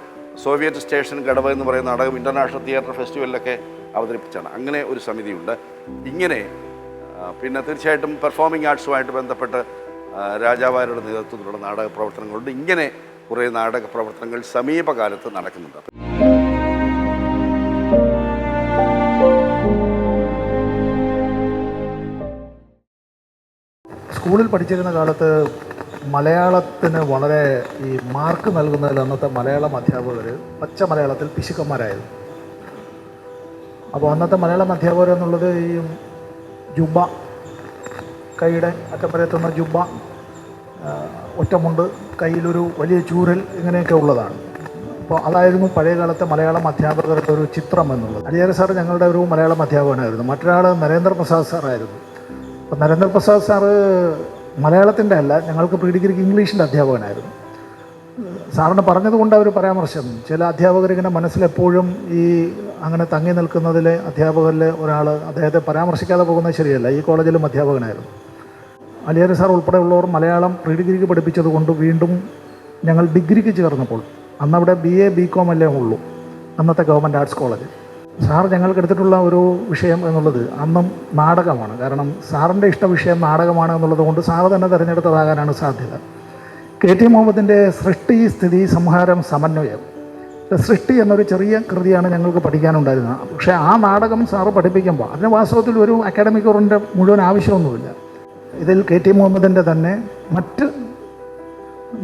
സോവിയറ്റ് സ്റ്റേഷൻ ഗഡവ എന്ന് പറയുന്ന നാടകം ഇൻ്റർനാഷണൽ തിയേറ്റർ ഫെസ്റ്റിവലിലൊക്കെ അവതരിപ്പിച്ചാണ്. അങ്ങനെ ഒരു സമിതിയുണ്ട്. ഇങ്ങനെ പിന്നെ തീർച്ചയായിട്ടും പെർഫോമിംഗ് ആർട്സുമായിട്ട് ബന്ധപ്പെട്ട് രാജാവാരുടെ നേതൃത്വത്തിലുള്ള നാടക പ്രവർത്തനങ്ങളുണ്ട്. ഇങ്ങനെ കുറേ നാടക പ്രവർത്തനങ്ങൾ സമീപകാലത്ത് നടക്കുന്നുണ്ട്. സ്കൂളിൽ പഠിച്ചിരുന്ന കാലത്ത് മലയാളത്തിന് വളരെ ഈ മാർക്ക് നൽകുന്നതിൽ അന്നത്തെ മലയാളം അധ്യാപകർ പച്ച മലയാളത്തിൽ പിശുക്കന്മാരായിരുന്നു. അപ്പോൾ അന്നത്തെ മലയാളം അധ്യാപകർ എന്നുള്ളത് ഈ ജുബ്ബ, കൈയുടെ അറ്റം വരെ എത്തുന്ന ജുബ്ബ, ഒറ്റമുണ്ട്, കയ്യിലൊരു വലിയ ചൂരൽ, ഇങ്ങനെയൊക്കെ ഉള്ളതാണ്. അപ്പോൾ അതായിരുന്നു പഴയ കാലത്തെ മലയാളം അധ്യാപകരുടെ ഒരു ചിത്രം എന്നുള്ളത്. അലിയാർ സാറ് ഞങ്ങളുടെ ഒരു മലയാളം അധ്യാപകനായിരുന്നു. മറ്റൊരാൾ നരേന്ദ്രപ്രസാദ് സാറായിരുന്നു. അപ്പോൾ നരേന്ദ്രപ്രസാദ് സാറ് മലയാളത്തിൻ്റെ അല്ല, ഞങ്ങൾക്ക് പ്രീ ഡിഗ്രിക്ക് ഇംഗ്ലീഷിൻ്റെ അധ്യാപകനായിരുന്നു. സാറിന് പറഞ്ഞതുകൊണ്ട് ഒരു പരാമർശം, ചില അധ്യാപകരിങ്ങനെ മനസ്സിലെപ്പോഴും ഈ അങ്ങനെ തങ്ങി നിൽക്കുന്നതിലെ അധ്യാപകരിലെ ഒരാൾ അദ്ദേഹത്തെ പരാമർശിക്കാതെ പോകുന്നത് ശരിയല്ല. ഈ കോളേജിലും അധ്യാപകനായിരുന്നു. അലിയാർ സാർ ഉൾപ്പെടെയുള്ളവർ മലയാളം പ്രീ ഡിഗ്രിക്ക് പഠിപ്പിച്ചതുകൊണ്ട് വീണ്ടും ഞങ്ങൾ ഡിഗ്രിക്ക് ചേർന്നപ്പോൾ, അന്നവിടെ BA BCom അല്ലേ ഉള്ളൂ അന്നത്തെ ഗവൺമെൻറ് ആർട്സ് കോളേജ്. സാർ ഞങ്ങൾക്ക് എടുത്തിട്ടുള്ള ഒരു വിഷയം എന്നുള്ളത് അന്നും നാടകമാണ്. കാരണം സാറിൻ്റെ ഇഷ്ട വിഷയം നാടകമാണ് എന്നുള്ളത് കൊണ്ട് സാറ് തന്നെ തിരഞ്ഞെടുത്തതാകാനാണ് സാധ്യത. KT മുഹമ്മദിൻ്റെ സൃഷ്ടി, സ്ഥിതി, സംഹാരം, സമന്വയം. സൃഷ്ടി എന്നൊരു ചെറിയ കൃതിയാണ് ഞങ്ങൾക്ക് പഠിക്കാനുണ്ടായിരുന്നത്. പക്ഷേ ആ നാടകം സാറ് പഠിപ്പിക്കുമ്പോൾ അതിന് വാസ്തവത്തിൽ ഒരു അക്കാഡമിക് ഓറിൻ്റെ മുഴുവൻ ആവശ്യമൊന്നുമില്ല. ഇതിൽ KT മുഹമ്മദിൻ്റെ തന്നെ മറ്റ്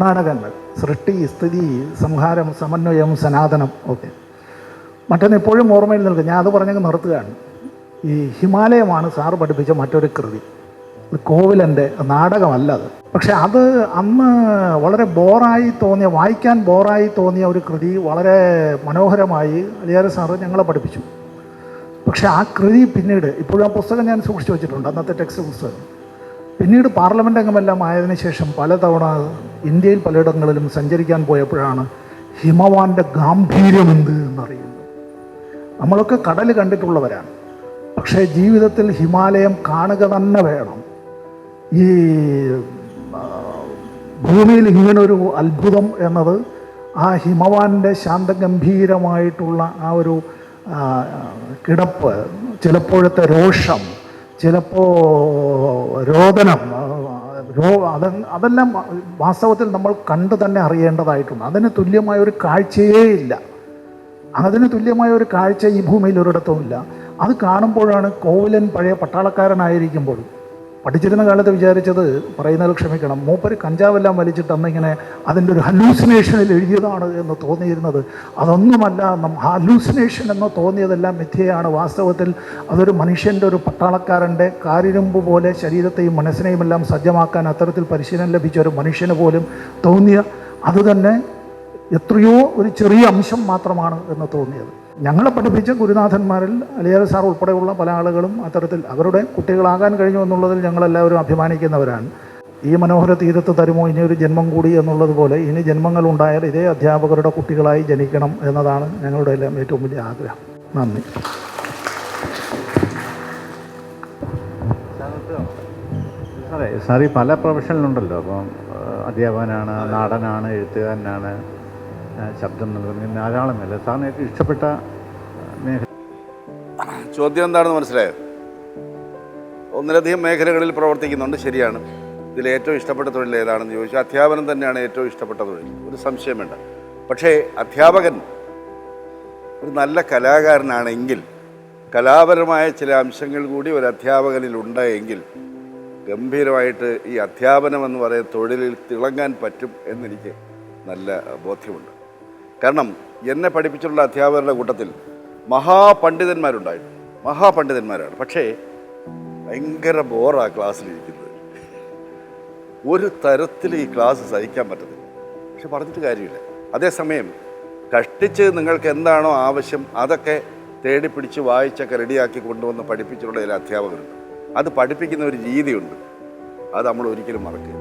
നാടകങ്ങൾ, സൃഷ്ടി, സ്ഥിതി, സംഹാരം, സമന്വയം, സനാതനം ഒക്കെ. മറ്റൊന്ന് എപ്പോഴും ഓർമ്മയിൽ നിൽക്കും, ഞാൻ അത് പറഞ്ഞങ്ങ് നിർത്തുകയാണ്. ഈ ഹിമാലയമാണ് സാറ് പഠിപ്പിച്ച മറ്റൊരു കൃതി. കോവിലൻ്റെ നാടകമല്ല അത്. പക്ഷെ അത് അന്ന് വളരെ വായിക്കാൻ ബോറായി തോന്നിയ ഒരു കൃതി വളരെ മനോഹരമായി അലിയാർ സാറ് ഞങ്ങളെ പഠിപ്പിച്ചു. പക്ഷെ ആ കൃതി പിന്നീട്, ഇപ്പോഴും ആ പുസ്തകം ഞാൻ സൂക്ഷിച്ചു വെച്ചിട്ടുണ്ട്, അന്നത്തെ ടെക്സ്റ്റ് പുസ്തകം. പിന്നീട് പാർലമെൻ്റ് അംഗമെല്ലാം ആയതിനു ശേഷം പലതവണ ഇന്ത്യയിൽ പലയിടങ്ങളിലും സഞ്ചരിക്കാൻ പോയപ്പോഴാണ് ഹിമവാൻ്റെ ഗാംഭീര്യമെന്ത് എന്നറിയുന്നത്. നമ്മളൊക്കെ കടൽ കണ്ടിട്ടുള്ളവരാണ്, പക്ഷേ ജീവിതത്തിൽ ഹിമാലയം കാണുക തന്നെ വേണം. ഈ ഭൂമിയിൽ ഇങ്ങനൊരു അത്ഭുതം എന്നത് ആ ഹിമവാൻ്റെ ശാന്തഗംഭീരമായിട്ടുള്ള ആ ഒരു കിടപ്പ്, ചിലപ്പോഴത്തെ രോഷം, ചിലപ്പോൾ രോദനം, അതെല്ലാം വാസ്തവത്തിൽ നമ്മൾ കണ്ടു തന്നെ അറിയേണ്ടതായിട്ടുണ്ട്. അതിന് തുല്യമായ ഒരു കാഴ്ചയേ ഇല്ല. അതിന് തുല്യമായ ഒരു കാഴ്ച ഈ ഭൂമിയിൽ ഒരിടത്തുമില്ല. അത് കാണുമ്പോഴാണ് കോവിലൻ പഴയ പട്ടാളക്കാരനായിരിക്കുമ്പോൾ പഠിച്ചിരുന്ന കാലത്ത് വിചാരിച്ചത്, പറയുന്നതിൽ ക്ഷമിക്കണം, മൂപ്പര് കഞ്ചാവെല്ലാം വലിച്ചിട്ട് അന്നിങ്ങനെ അതിൻ്റെ ഒരു ഹലൂസിനേഷനിൽ എഴുതിയതാണ് എന്ന് തോന്നിയിരുന്നത്. അതൊന്നുമല്ല, ഹലൂസിനേഷൻ എന്ന് തോന്നിയതെല്ലാം മിഥ്യയാണ്. വാസ്തവത്തിൽ അതൊരു മനുഷ്യൻ്റെ, ഒരു പട്ടാളക്കാരൻ്റെ കാരിരുമ്പ് പോലെ ശരീരത്തെയും മനസ്സിനെയും എല്ലാം സജ്ജമാക്കാൻ അത്തരത്തിൽ പരിശീലനം ലഭിച്ച ഒരു മനുഷ്യന് പോലും തോന്നിയ അതുതന്നെ എത്രയോ ഒരു ചെറിയ അംശം മാത്രമാണ് എന്ന് തോന്നിയത്. ഞങ്ങളെ പഠിപ്പിച്ച ഗുരുനാഥന്മാരിൽ അലിയാർ സാർ ഉൾപ്പെടെയുള്ള പല ആളുകളും അത്തരത്തിൽ അവരുടെ കുട്ടികളാകാൻ കഴിഞ്ഞു എന്നുള്ളതിൽ ഞങ്ങളെല്ലാവരും അഭിമാനിക്കുന്നവരാണ്. ഈ മനോഹര തീരത്ത് തരുമോ ഇനിയൊരു ജന്മം കൂടി എന്നുള്ളതുപോലെ ഇനി ജന്മങ്ങൾ ഉണ്ടായാൽ ഇതേ അധ്യാപകരുടെ കുട്ടികളായി ജനിക്കണം എന്നതാണ് ഞങ്ങളുടെ എല്ലാം ഏറ്റവും വലിയ ആഗ്രഹം. നന്ദി. സാർ ഈ പല പ്രൊഫഷനിലുണ്ടല്ലോ, അപ്പം അധ്യാപകനാണ്, നടനാണ്, എഴുത്തുകാരനാണ്, ശബ്ദം നൽകുന്ന ധാരാളമല്ല. സാറിന് ഏറ്റവും ഇഷ്ടപ്പെട്ട മേഖല? ചോദ്യം എന്താണെന്ന് മനസ്സിലായോ? ഒന്നിലധികം മേഖലകളിൽ പ്രവർത്തിക്കുന്നുണ്ട്, ശരിയാണ്. ഇതിൽ ഏറ്റവും ഇഷ്ടപ്പെട്ട തൊഴിൽ ഏതാണെന്ന് ചോദിച്ചാൽ അധ്യാപനം തന്നെയാണ് ഏറ്റവും ഇഷ്ടപ്പെട്ട തൊഴിൽ, ഒരു സംശയം വേണ്ട. പക്ഷേ അധ്യാപകൻ ഒരു നല്ല കലാകാരനാണെങ്കിൽ, കലാപരമായ ചില അംശങ്ങൾ കൂടി ഒരു അധ്യാപകനിലുണ്ട് എങ്കിൽ ഗംഭീരമായിട്ട് ഈ അധ്യാപനം എന്ന് പറയുന്ന തൊഴിലിൽ തിളങ്ങാൻ പറ്റും എന്നെനിക്ക് നല്ല ബോധ്യമുണ്ട്. കാരണം എന്നെ പഠിപ്പിച്ചിട്ടുള്ള അധ്യാപകരുടെ കൂട്ടത്തിൽ മഹാപണ്ഡിതന്മാരുണ്ടായിരുന്നു, മഹാപണ്ഡിതന്മാരാണ്. പക്ഷേ ഭയങ്കര ബോറാണ് ക്ലാസ്സിലിരിക്കുന്നത്. ഒരു തരത്തിൽ ഈ ക്ലാസ് സഹിക്കാൻ പറ്റത്തില്ല. പക്ഷെ പറഞ്ഞിട്ട് കാര്യമില്ല. അതേസമയം കഷ്ടിച്ച് നിങ്ങൾക്ക് എന്താണോ ആവശ്യം അതൊക്കെ തേടി പിടിച്ച് വായിച്ചൊക്കെ റെഡിയാക്കി കൊണ്ടുവന്ന് പഠിപ്പിച്ചിട്ടുള്ള ചില അധ്യാപകരുണ്ട്. അത് പഠിപ്പിക്കുന്ന ഒരു രീതിയുണ്ട്, അത് നമ്മൾ ഒരിക്കലും മറക്കുക.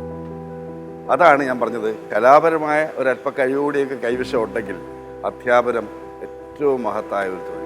അതാണ് ഞാൻ പറഞ്ഞത്, കലാപരമായ ഒരല്പ കഴിവുകൂടിയൊക്കെ കൈവശം ഉണ്ടെങ്കിൽ അധ്യാപനം ഏറ്റവും മഹത്തായ ഒരു തൊഴിൽ.